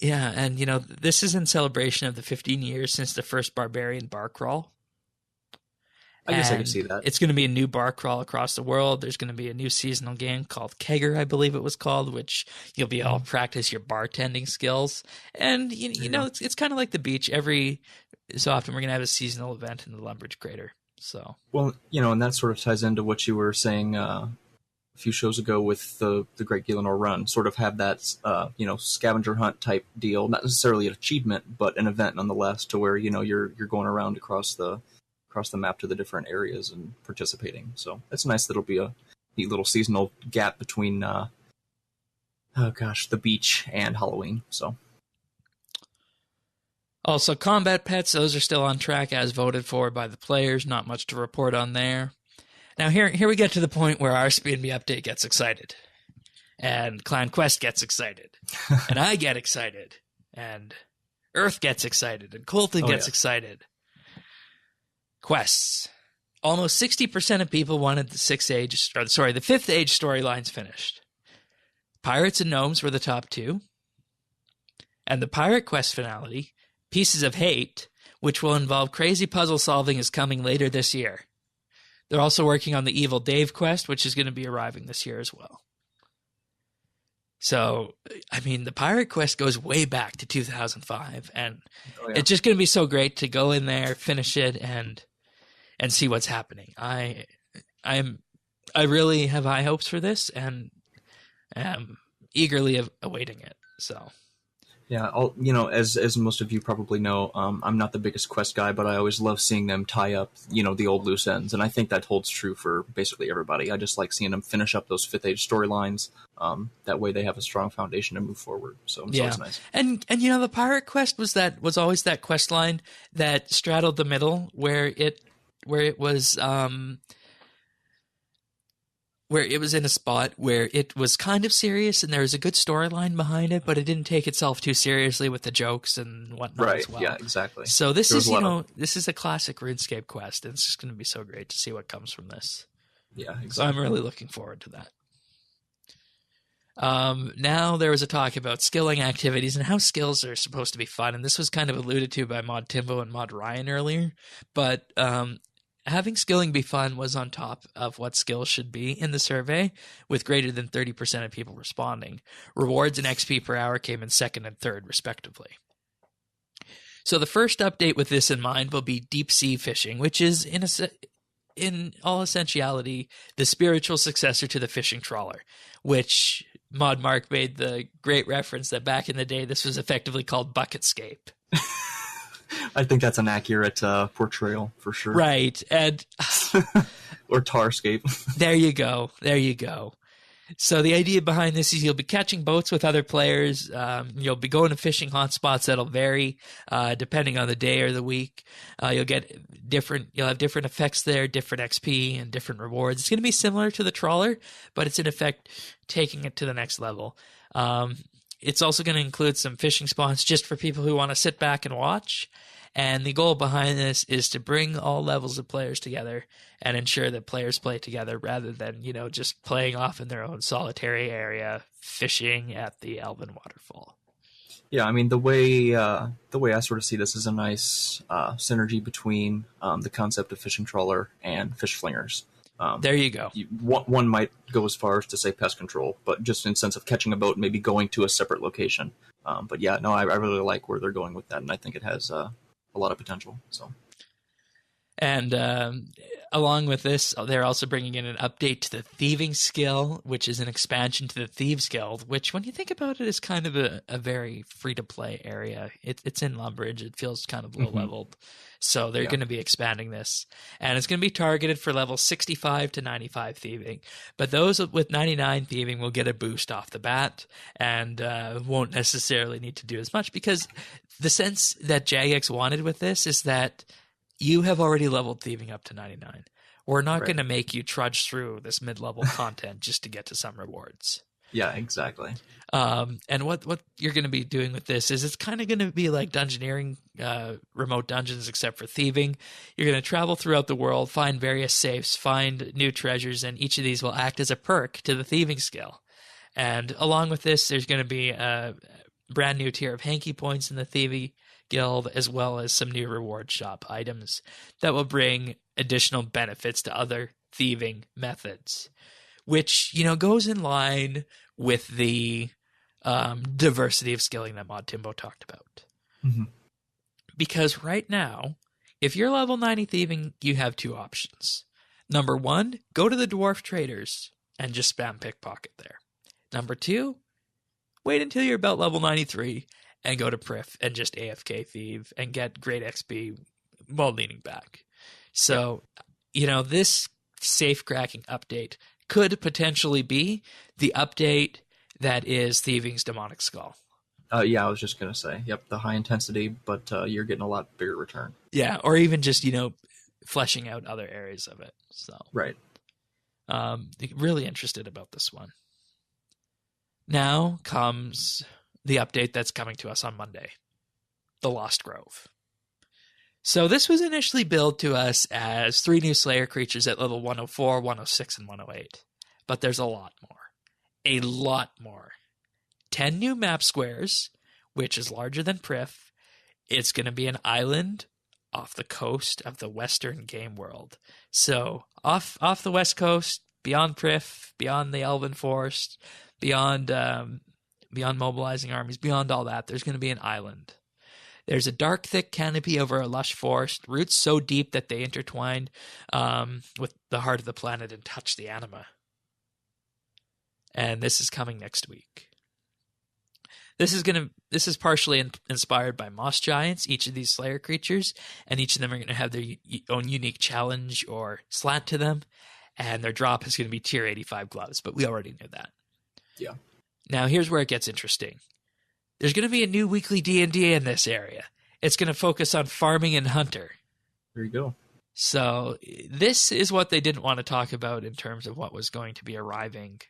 Yeah, and this is in celebration of the 15 years since the first Barbarian bar crawl. I guess I can see that. It's going to be a new bar crawl across the world. There's going to be a new seasonal game called Kegger, I believe it was called, which you'll be able to practice your bartending skills. And, it's kind of like the beach. Every so often we're going to have a seasonal event in the Lumbridge Crater. So, well, and that sort of ties into what you were saying a few shows ago with the Great Gielinor Run. Sort of have that, scavenger hunt type deal. Not necessarily an achievement, but an event nonetheless, to where you're going around across the map to the different areas and participating. So it's nice that it'll be a neat little seasonal gap between the beach and Halloween. So. Also, combat pets, those are still on track as voted for by the players. Not much to report on there. Now, here we get to the point where RSBANDBupdate gets excited. And Clan Quest gets excited. And I get excited. And Earth gets excited. And Colton gets excited. Quests. Almost 60% of people wanted the 5th age storylines finished. Pirates and Gnomes were the top 2. And the Pirate Quest finality, Pieces of Hate, which will involve crazy puzzle solving, is coming later this year. They're also working on the Evil Dave quest, which is going to be arriving this year as well. So, the Pirate Quest goes way back to 2005, and it's just going to be so great to go in there, finish it, and see what's happening. I really have high hopes for this, and am eagerly awaiting it. So. Yeah, as most of you probably know, I'm not the biggest quest guy, but I always love seeing them tie up, the old loose ends, and I think that holds true for basically everybody. I just like seeing them finish up those 5th age storylines. That way they have a strong foundation to move forward. So it's always nice. And the Pirate Quest was always that quest line that straddled the middle, where it was where it was in a spot where it was kind of serious and there was a good storyline behind it, but it didn't take itself too seriously with the jokes and whatnot as well. Yeah, exactly. So this is, this is a classic RuneScape quest, and it's just going to be so great to see what comes from this. Yeah, exactly. So I'm really looking forward to that. Now there was a talk about skilling activities and how skills are supposed to be fun, and this was kind of alluded to by Mod Timbo and Mod Ryan earlier, but having skilling be fun was on top of what skills should be in the survey, with greater than 30% of people responding. Rewards and XP per hour came in 2nd and 3rd, respectively. So the first update with this in mind will be deep sea fishing, which is, in all essentiality, the spiritual successor to the fishing trawler, which Mod Mark made the great reference that back in the day, this was effectively called Bucketscape. I think that's an accurate portrayal for sure. Right. And Or Tarscape. there you go. There you go. So the idea behind this is you'll be catching boats with other players. You'll be going to fishing hotspots that'll vary depending on the day or the week. You'll have different effects there, different XP and different rewards. It's going to be similar to the trawler, but it's in effect taking it to the next level. It's also going to include some fishing spawns just for people who want to sit back and watch. And the goal behind this is to bring all levels of players together and ensure that players play together rather than, just playing off in their own solitary area, fishing at the Elven Waterfall. Yeah, I mean, the way I sort of see this is a nice synergy between the concept of fishing trawler and fish flingers. There you go. One might go as far as to say pest control, but just in sense of catching a boat and maybe going to a separate location. But yeah, no, I really like where they're going with that, and I think it has a lot of potential. So, and along with this, they're also bringing in an update to the thieving skill, which is an expansion to the Thieves Guild, which when you think about it is kind of a very free-to-play area. It's in Lumbridge. It feels kind of low-leveled. So they're going to be expanding this. And it's going to be targeted for level 65 to 95 thieving. But those with 99 thieving will get a boost off the bat and won't necessarily need to do as much, because the sense that Jagex wanted with this is that you have already leveled thieving up to 99. We're not going to make you trudge through this mid-level content just to get to some rewards. Yeah, exactly. And what you're going to be doing with this is it's kind of going to be like dungeoneering, remote dungeons, except for thieving. You're going to travel throughout the world, find various safes, find new treasures, and each of these will act as a perk to the thieving skill. And along with this, there's going to be a brand new tier of hanky points in the Thieving Guild, as well as some new reward shop items that will bring additional benefits to other thieving methods, which, goes in line with the diversity of skilling that Mod Timbo talked about. Mm-hmm. Because right now, if you're level 90 thieving, you have two options. Number one, go to the dwarf traders and just spam pickpocket there. Number two, wait until you're about level 93 and go to Prif and just AFK thieve and get great XP while leaning back. So, this safe cracking update could potentially be the update that is Thieving's Demonic Skull. Yeah, I was just going to say, yep, the high intensity, but you're getting a lot bigger return. Yeah, or even just, fleshing out other areas of it. So, right. Really interested about this one. Now comes the update that's coming to us on Monday, the Lost Grove. So this was initially billed to us as 3 new Slayer creatures at level 104, 106, and 108. But there's a lot more. A lot more. 10 new map squares, which is larger than Prif. It's going to be an island off the coast of the Western Game World. So off the West Coast, beyond Prif, beyond the Elven Forest, beyond mobilizing armies, beyond all that, there's going to be an island. There's a dark, thick canopy over a lush forest, roots so deep that they intertwine with the heart of the planet and touch the anima. And this is coming next week. This is partially inspired by moss giants, each of these Slayer creatures, and each of them are going to have their own unique challenge or slant to them, and their drop is going to be tier 85 gloves, but we already knew that. Yeah. Now here's where it gets interesting. There's going to be a new weekly D&D in this area. It's going to focus on farming and hunter. There you go. So this is what they didn't want to talk about in terms of what was going to be arriving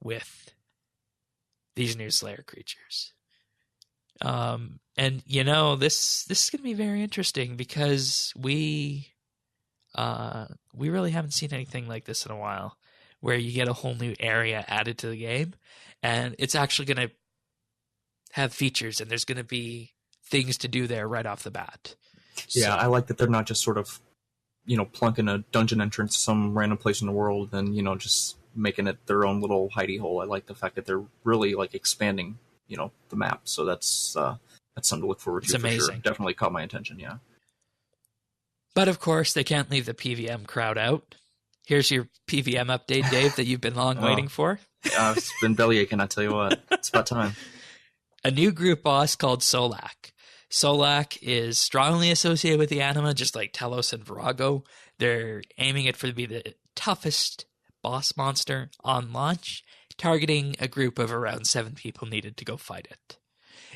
with these new Slayer creatures. And this is going to be very interesting because we really haven't seen anything like this in a while, where you get a whole new area added to the game, and it's actually going to have features, and there's going to be things to do there right off the bat. Yeah, So, I like that they're not just sort of, plunking a dungeon entrance some random place in the world and, just making it their own little hidey hole. I like the fact that they're really, expanding, the map. So that's something to look forward to. It's for amazing. Sure. Definitely caught my attention, yeah. but of course, they can't leave the PVM crowd out. Here's your PVM update, Dave, that you've been long waiting for. It's been bellyaching, I tell you what. It's about time. A new group boss called Solak. Solak is strongly associated with the anima, just like Telos and Virago. They're aiming it to be the toughest boss monster on launch, targeting a group of around 7 people needed to go fight it.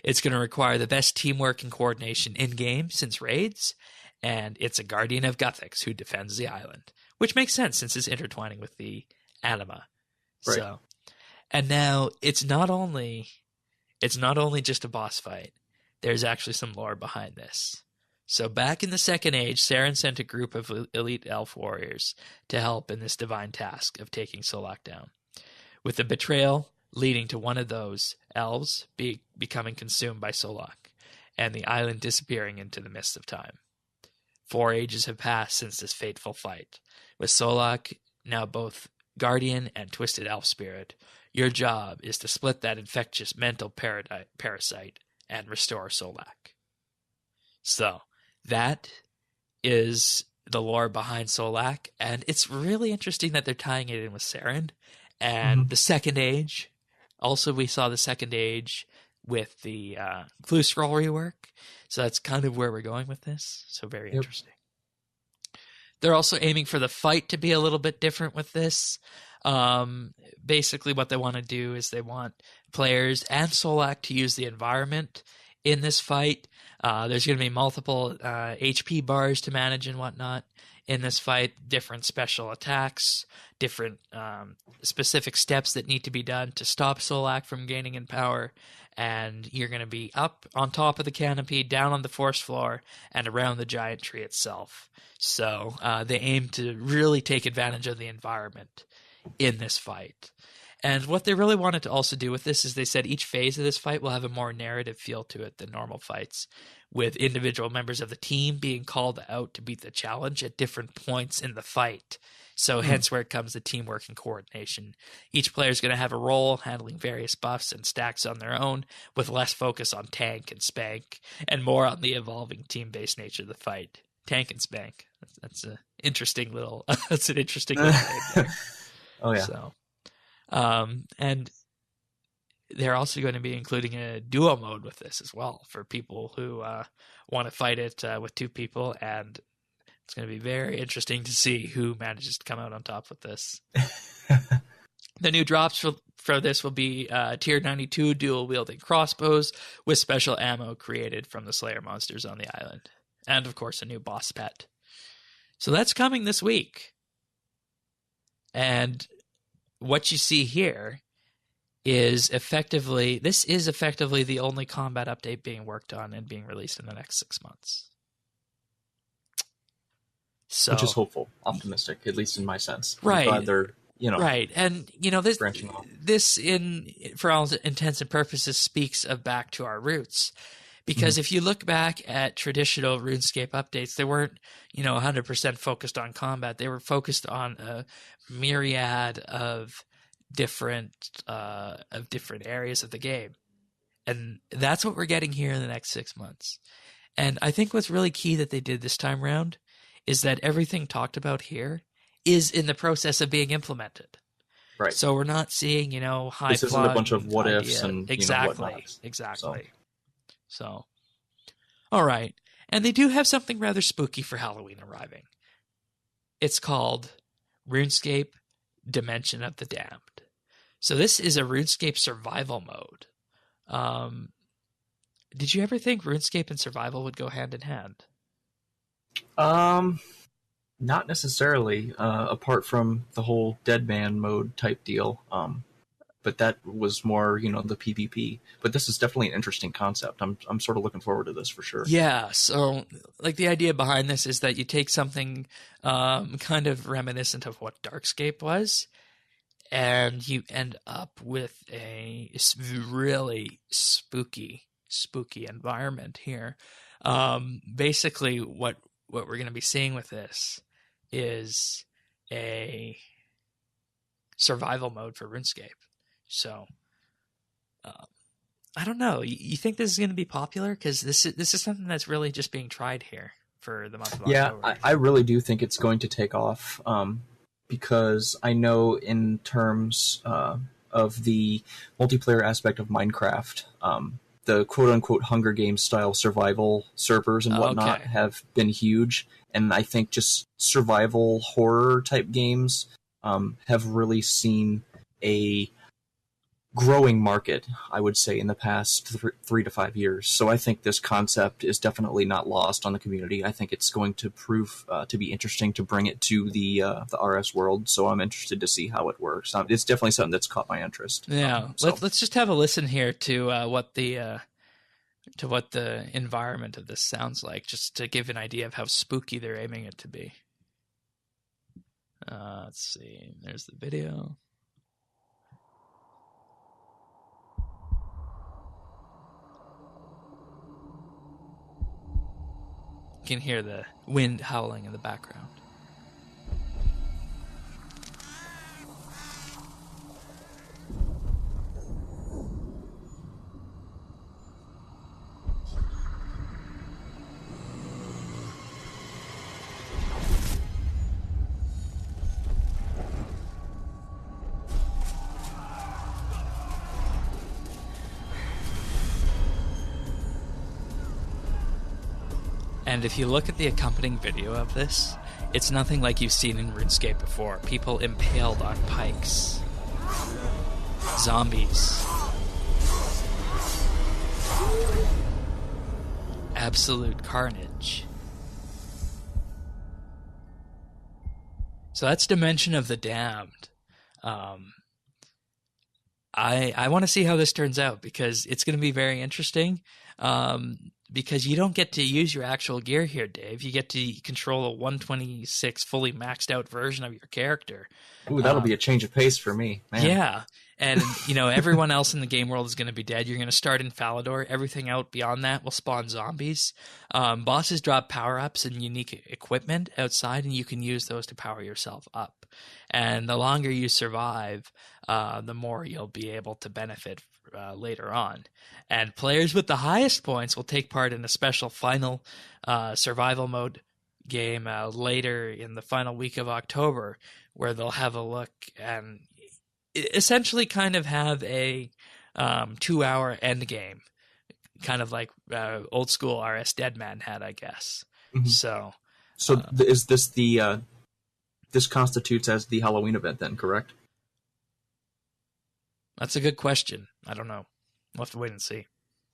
It's going to require the best teamwork and coordination in-game since raids, and it's a guardian of Guthix who defends the island, which makes sense since it's intertwining with the anima. Right. So, and now it's not only just a boss fight. There's actually some lore behind this. So back in the Second Age, Cireon sent a group of elite elf warriors to help in this divine task of taking Solak down, with the betrayal leading to one of those elves becoming consumed by Solak, and the island disappearing into the mist of time. 4 ages have passed since this fateful fight. With Solak now both guardian and twisted elf spirit, your job is to split that infectious mental parasite and restore Solak. So, that is the lore behind Solak, and it's really interesting that they're tying it in with Cireon and the Second Age. Also, we saw the Second Age with the Clue Scroll rework, so that's kind of where we're going with this. So very interesting. They're also aiming for the fight to be a little bit different with this. Basically, what they want to do is they want players and Solak to use the environment in this fight. There's going to be multiple HP bars to manage and whatnot in this fight, different special attacks, different specific steps that need to be done to stop Solak from gaining in power. And you're going to be up on top of the canopy, down on the forest floor, and around the giant tree itself. So they aim to really take advantage of the environment in this fight. And what they really wanted to also do with this is they said each phase of this fight will have a more narrative feel to it than normal fights, with individual members of the team being called out to beat the challenge at different points in the fight. So hence where it comes to teamwork and coordination. Each player is going to have a role handling various buffs and stacks on their own, with less focus on tank and spank and more on the evolving team-based nature of the fight. Tank and spank. That's an interesting little that's an interesting little name there. Oh yeah. So, and they're also going to be including a duo mode with this as well for people who want to fight it with 2 people, and it's going to be very interesting to see who manages to come out on top with this. The new drops for this will be Tier 92 dual-wielding crossbows with special ammo created from the Slayer monsters on the island. And, of course, a new boss pet. So that's coming this week. And what you see here is effectively the only combat update being worked on and being released in the next 6 months. So, which is hopeful, optimistic, at least in my sense. Right. I'm glad they're, right. And, branching off. This, for all intents and purposes, speaks back to our roots. Because if you look back at traditional RuneScape updates, they weren't, 100% focused on combat. They were focused on a myriad of different areas of the game. And that's what we're getting here in the next 6 months. And I think what's really key that they did this time around is that everything talked about here is in the process of being implemented. Right. So we're not seeing, high This isn't a bunch of what ifs and exactly. Exactly. So, all right. And they do have something rather spooky for Halloween arriving. It's called RuneScape Dimension of the Damned. So this is a RuneScape survival mode. Did you ever think RuneScape and survival would go hand in hand? Not necessarily, apart from the whole dead man mode type deal. But that was more, the PvP. But this is definitely an interesting concept. I'm sort of looking forward to this for sure. Yeah. So, the idea behind this is that you take something kind of reminiscent of what Darkscape was, and you end up with a really spooky environment here. Basically, what we're going to be seeing with this is a survival mode for RuneScape. So, I don't know. You think this is going to be popular? Because this is something that's really just being tried here for the month of October. Yeah, I really do think it's going to take off. Because I know in terms of the multiplayer aspect of Minecraft, the quote-unquote Hunger Games style survival servers and whatnot have been huge. And I think just survival horror type games have really seen a growing market, I would say, in the past 3 to 5 years. So I think this concept is definitely not lost on the community. I think it's going to prove to be interesting to bring it to the RS world. So I'm interested to see how it works. It's definitely something that's caught my interest. Yeah, let's just have a listen here to what the environment of this sounds like, just to give an idea of how spooky they're aiming it to be. Let's see. There's the video. You can hear the wind howling in the background. And if you look at the accompanying video of this, it's nothing like you've seen in RuneScape before. People impaled on pikes. Zombies. Absolute carnage. So that's Dimension of the Damned. I want to see how this turns out, because it's going to be very interesting. Because you don't get to use your actual gear here, Dave. You get to control a 126 fully maxed out version of your character. Ooh, that'll be a change of pace for me, man. Yeah. And, everyone else in the game world is going to be dead. You're going to start in Falador. Everything out beyond that will spawn zombies. Bosses drop power-ups and unique equipment outside, and you can use those to power yourself up. And the longer you survive, the more you'll be able to benefit later on. And players with the highest points will take part in a special final survival mode game later in the final week of October, where they'll have a look and essentially kind of have a 2-hour end game, kind of like old school RS Deadman had, I guess. Mm-hmm. So is this this constitutes as the Halloween event then, correct? That's a good question. I don't know. We'll have to wait and see.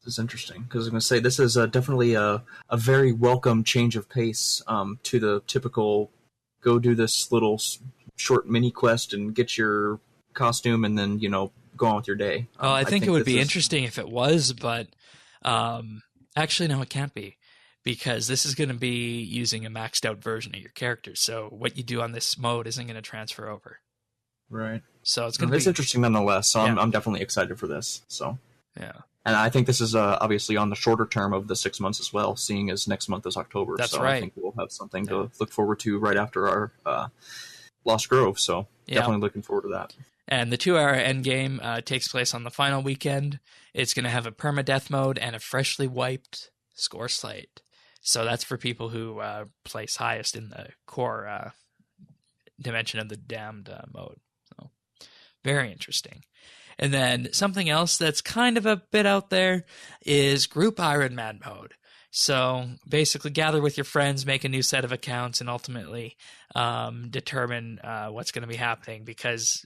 This is interesting, because I was going to say this is definitely a very welcome change of pace to the typical go do this little short mini quest and get your costume and then, go on with your day. Well, I think it would be interesting if it was, but actually, no, it can't be, because this is going to be using a maxed out version of your character. So what you do on this mode isn't going to transfer over. Right. So it's going to be interesting nonetheless. So I'm definitely excited for this. So yeah. And I think this is obviously on the shorter term of the 6 months as well, seeing as next month is October. That's so right. I think we'll have something to look forward to right after our Lost Grove. So definitely looking forward to that. And the 2-hour endgame takes place on the final weekend. It's going to have a permadeath mode and a freshly wiped score slate. So that's for people who place highest in the core Dimension of the Damned mode. So very interesting. And then something else that's kind of a bit out there is group Iron Man mode. So basically gather with your friends, make a new set of accounts, and ultimately determine what's going to be happening, because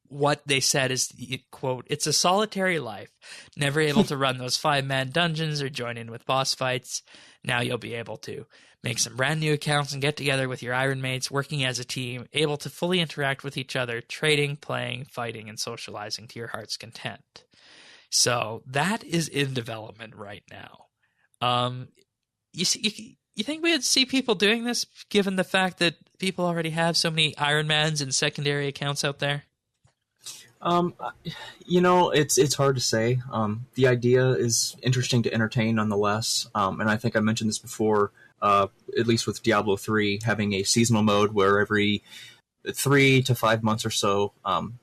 what they said is, quote, "It's a solitary life, never able to run those 5-man dungeons or join in with boss fights. Now you'll be able to make some brand new accounts and get together with your Iron Mates, working as a team, able to fully interact with each other, trading, playing, fighting, and socializing to your heart's content." So that is in development right now. You think we'd see people doing this, given the fact that people already have so many Iron Mans and secondary accounts out there? It's hard to say. The idea is interesting to entertain nonetheless. And I think I mentioned this before, at least with Diablo 3, having a seasonal mode where every 3 to 5 months or so,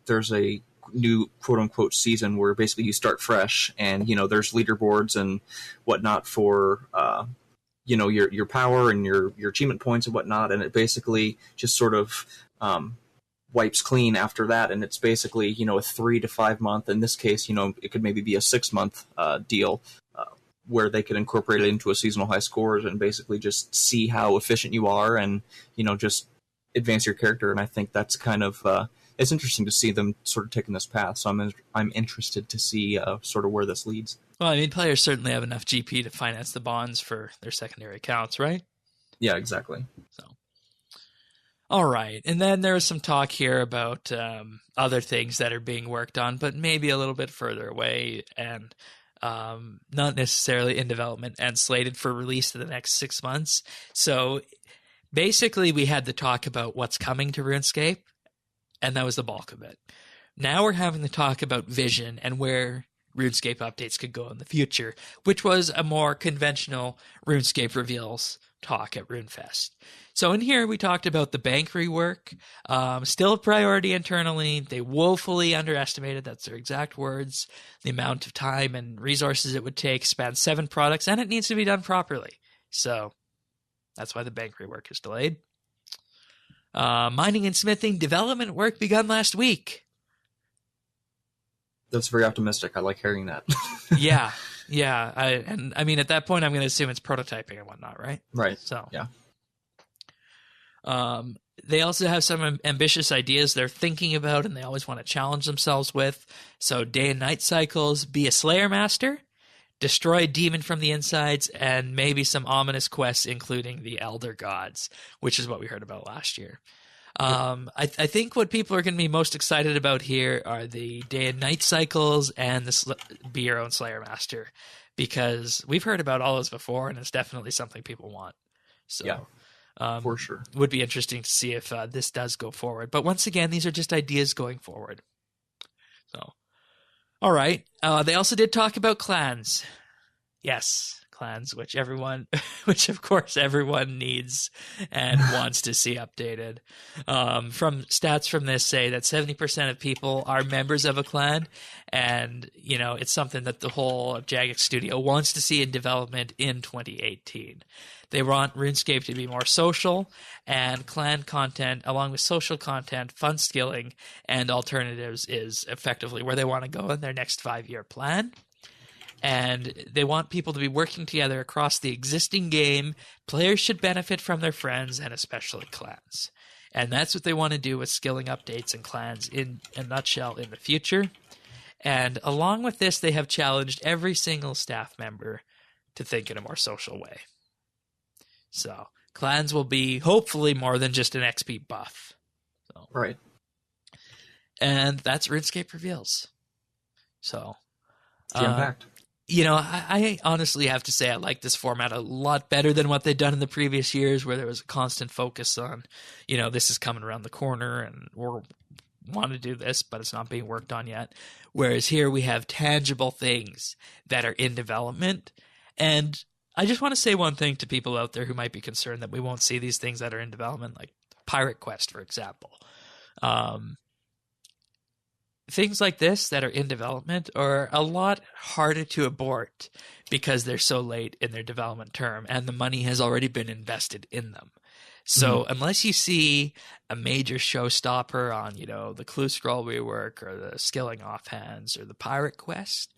there's a new quote-unquote season where basically you start fresh, and there's leaderboards and whatnot for your power and your achievement points and whatnot, and it basically just sort of wipes clean after that, and it's basically, a 3 to 5 month. In this case, it could maybe be a 6 month deal, where they could incorporate it into a seasonal high scores and basically just see how efficient you are, and just advance your character. And I think that's kind of it's interesting to see them sort of taking this path. So I'm interested to see sort of where this leads. Well, I mean, players certainly have enough GP to finance the bonds for their secondary accounts, right? Yeah, exactly. So, all right. And then there was some talk here about other things that are being worked on, but maybe a little bit further away and not necessarily in development and slated for release in the next 6 months. So basically, we had the talk about what's coming to RuneScape, and that was the bulk of it. Now we're having the talk about vision and where RuneScape updates could go in the future, which was a more conventional RuneScape reveals talk at RuneFest. So in here, we talked about the bank rework, still a priority internally. They woefully underestimated, that's their exact words, the amount of time and resources it would take, span 7 products, and it needs to be done properly. So that's why the bank rework is delayed. Mining and smithing development work begun last week. That's very optimistic. I like hearing that. Yeah. I mean, at that point, I'm going to assume it's prototyping and whatnot, right? Right. So yeah. They also have some ambitious ideas they're thinking about, and they always want to challenge themselves with. So day and night cycles, be a Slayer Master, destroy a demon from the insides, and maybe some ominous quests, including the Elder Gods, which is what we heard about last year. I think what people are going to be most excited about here are the day and night cycles and the be your own Slayer Master, because we've heard about all those before, and it's definitely something people want. So, yeah, for sure. It would be interesting to see if this does go forward. But once again, these are just ideas going forward. So, all right. They also did talk about clans. Yes, clans, which of course everyone needs and wants to see updated. From stats from this say that 70% of people are members of a clan, and it's something that the whole Jagex studio wants to see in development in 2018. They want RuneScape to be more social, and clan content, along with social content, fun skilling, and alternatives is effectively where they want to go in their next 5-year plan. And they want people to be working together across the existing game. Players should benefit from their friends, and especially clans. And that's what they want to do with skilling updates and clans in a nutshell in the future. And along with this, they have challenged every single staff member to think in a more social way. So clans will be hopefully more than just an XP buff. So, right. And that's RuneScape Reveals. So jam-packed. I honestly have to say I like this format a lot better than what they've done in the previous years, where there was a constant focus on, this is coming around the corner and we want to do this, but it's not being worked on yet. Whereas here we have tangible things that are in development. And I just want to say one thing to people out there who might be concerned that we won't see these things that are in development, like Pirate Quest, for example. Things like this that are in development are a lot harder to abort because they're so late in their development term and the money has already been invested in them. So unless you see a major showstopper on, the Clue Scroll rework or the Skilling Offhands or the Pirate Quest,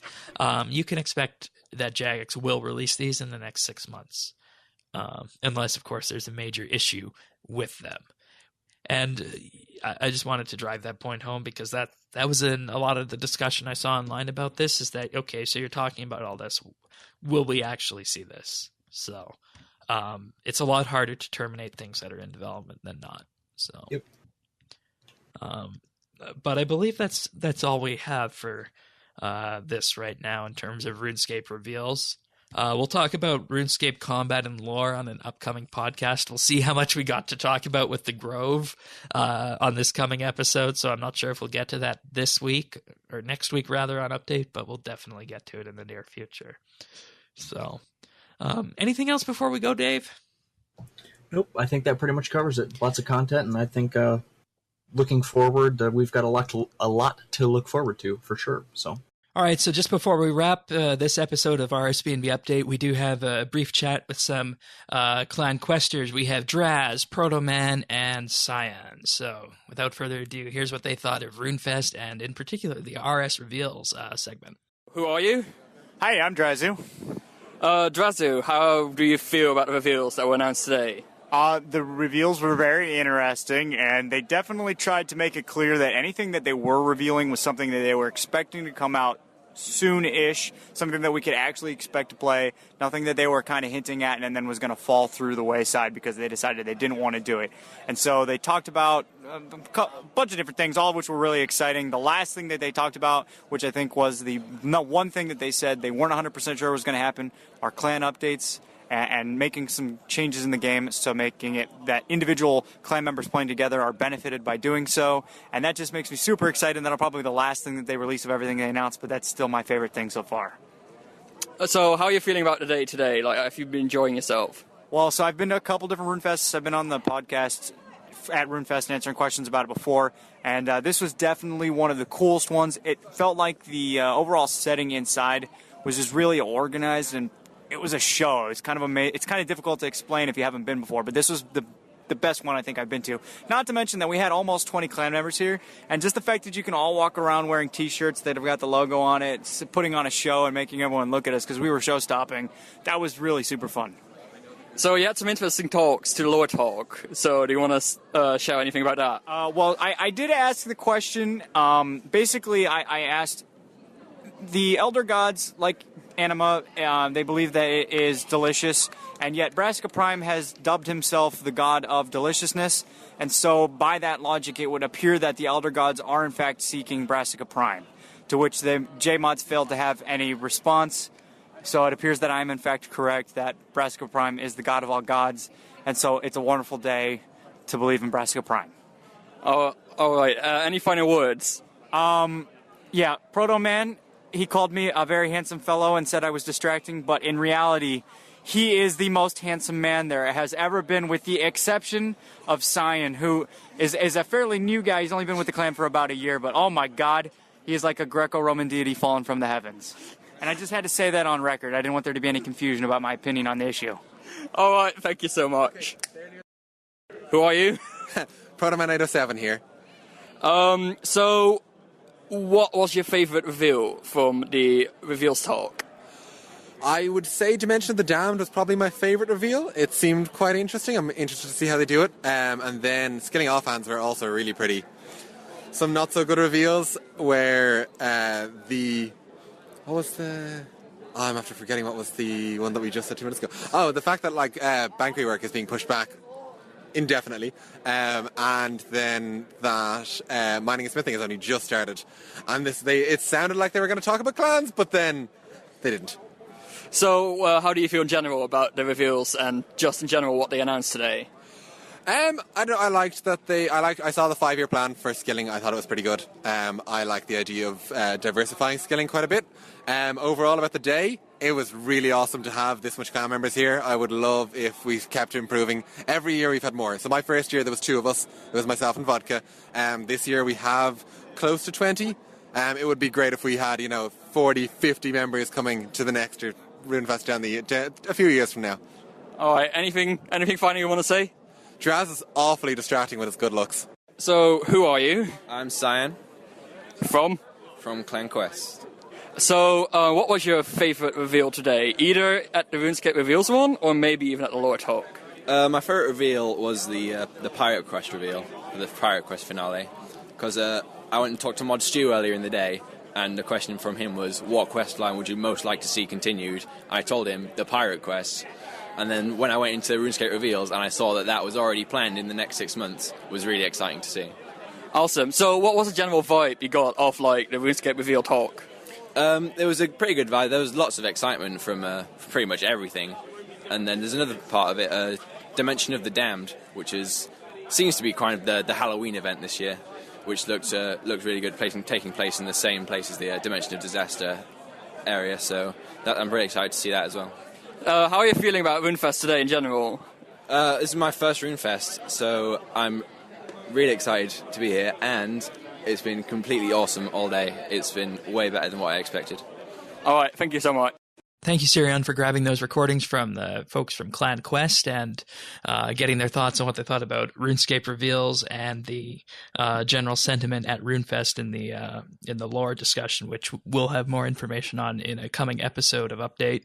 you can expect that Jagex will release these in the next 6 months. Unless, of course, there's a major issue with them. And I just wanted to drive that point home because that was in a lot of the discussion I saw online about this, is that, okay, so you're talking about all this. Will we actually see this? So it's a lot harder to terminate things that are in development than not. So, yep. But I believe that's all we have for this right now in terms of RuneScape reveals. We'll talk about RuneScape combat and lore on an upcoming podcast. We'll see how much we got to talk about with the Grove on this coming episode, so I'm not sure if we'll get to that this week, or next week rather, on Update, but we'll definitely get to it in the near future. So, anything else before we go, Dave? Nope, I think that pretty much covers it. Lots of content, and I think looking forward, we've got a lot to look forward to, for sure. So All right, so just before we wrap this episode of RSBNB Update, we do have a brief chat with some clan questers. We have Draz, Protoman, and Cireon. So without further ado, here's what they thought of RuneFest and in particular the RS Reveals segment. Who are you? Hi, I'm Drazu. Drazu, how do you feel about the reveals that were announced today? The reveals were very interesting, and they definitely tried to make it clear that anything that they were revealing was something that they were expecting to come out soon-ish, something that we could actually expect to play, nothing that they were kind of hinting at and then was going to fall through the wayside because they decided they didn't want to do it. And so they talked about a bunch of different things, all of which were really exciting. The last thing that they talked about, which I think was the one thing that they said they weren't 100% sure was going to happen, are clan updates and making some changes in the game, so making it that individual clan members playing together are benefited by doing so. And that just makes me super excited. That'll probably be the last thing that they release of everything they announced, but that's still my favorite thing so far. So how are you feeling about the day today? Like, have you been enjoying yourself? Well, so I've been to a couple different RuneFests. I've been on the podcast at RuneFest answering questions about it before, and this was definitely one of the coolest ones. It felt like the overall setting inside was just really organized, and it was a show. It's kind of it's kind of difficult to explain if you haven't been before, but this was the best one I think I've been to. Not to mention that we had almost 20 clan members here, and just the fact that you can all walk around wearing T-shirts that have got the logo on it, putting on a show and making everyone look at us because we were show-stopping, that was really super fun. So you had some interesting talks to the Lore Talk. So do you want to share anything about that? Well, I did ask the question. Basically, I asked the Elder Gods, like Anima, they believe that it is delicious, and yet Brassica Prime has dubbed himself the god of deliciousness, and so by that logic it would appear that the Elder Gods are in fact seeking Brassica Prime, to which the JMods failed to have any response. So it appears that I am in fact correct, that Brassica Prime is the god of all gods, and so it's a wonderful day to believe in Brassica Prime. Oh, all right. Any final words? Yeah, Proto Man, he called me a very handsome fellow and said I was distracting, but in reality, he is the most handsome man there has ever been, with the exception of Cireon, who is a fairly new guy. He's only been with the clan for about a year, but oh my god, he is like a Greco-Roman deity fallen from the heavens. And I just had to say that on record. I didn't want there to be any confusion about my opinion on the issue. All right, thank you so much. Who are you? Protoman 807 here. So what was your favorite reveal from the reveals talk? I would say Dimension of the Damned was probably my favourite reveal. It seemed quite interesting. I'm interested to see how they do it. And then Skilling Off Hands were also really pretty. Some not so good reveals where what was the... Oh, I'm after forgetting what was the one that we just said 2 minutes ago. Oh, the fact that bank rework is being pushed back indefinitely, and then that mining and smithing has only just started, and it sounded like they were going to talk about clans, but then they didn't. So how do you feel in general about the reveals and just in general what they announced today? I liked that I saw the 5-year plan for skilling. I thought it was pretty good. I like the idea of diversifying skilling quite a bit. Overall about the day, it was really awesome to have this much clan members here. I would love if we kept improving. Every year we've had more. So my first year there was 2 of us. It was myself and Vodka. This year we have close to 20. It would be great if we had 40, 50 members coming to the next RuneFest down a few years from now. All right. Anything final you want to say? Draz is awfully distracting with his good looks. So, who are you? I'm Cireon. From? From Clan Quest. So, what was your favourite reveal today? Either at the RuneScape Reveals one, or maybe even at the Lore Talk? My favourite reveal was the Pirate Quest reveal, the Pirate Quest finale. Because I went and talked to Mod Stu earlier in the day, and the question from him was, what quest line would you most like to see continued? I told him, the Pirate Quest. And then when I went into RuneScape Reveals and I saw that was already planned in the next 6 months, it was really exciting to see. Awesome. So what was the general vibe you got off the RuneScape Reveal talk? It was a pretty good vibe. There was lots of excitement from pretty much everything. And then there's another part of it, Dimension of the Damned, which seems to be kind of the Halloween event this year, which looked really good, taking place in the same place as the Dimension of Disaster area. So I'm very excited to see that as well. How are you feeling about RuneFest today in general? This is my first RuneFest, so I'm really excited to be here, and It's been completely awesome all day. It's been way better than what I expected. All right, thank you so much. Thank you, Cireon, for grabbing those recordings from the folks from Clan Quest and getting their thoughts on what they thought about RuneScape reveals and the general sentiment at RuneFest in the lore discussion, which we'll have more information on in a coming episode of Update.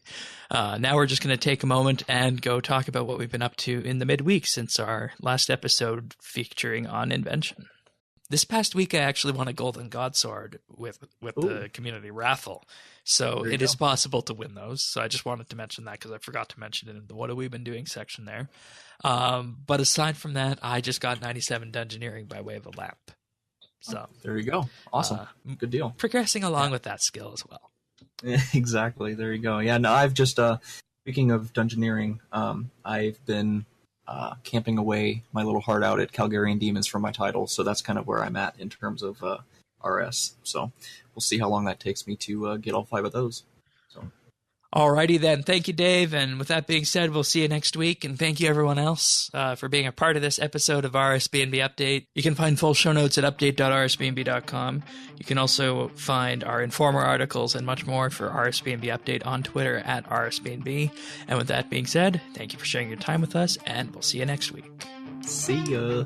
Now we're just going to take a moment and go talk about what we've been up to in the midweek since our last episode featuring on Invention. This past week, I actually won a Golden God Sword with the community raffle. So it is possible to win those. So I just wanted to mention that because I forgot to mention it in the What Have We Been Doing section there. But aside from that, I just got 97 Dungeoneering by way of a lamp. So there you go. Awesome. Good deal. Progressing along with that skill as well. Exactly. There you go. Yeah, no, I've just, speaking of Dungeoneering, I've been camping away my little heart out at Calgarian Demons for my title, so that's kind of where I'm at in terms of RS. So we'll see how long that takes me to get all 5 of those. So. Alrighty then. Thank you, Dave. And with that being said, we'll see you next week. And thank you, everyone else, for being a part of this episode of RSBANDB Update. You can find full show notes at update.rsbnb.com. You can also find our Informer articles and much more for RSBANDB Update on Twitter at RSBANDB. And with that being said, thank you for sharing your time with us, and we'll see you next week. See ya.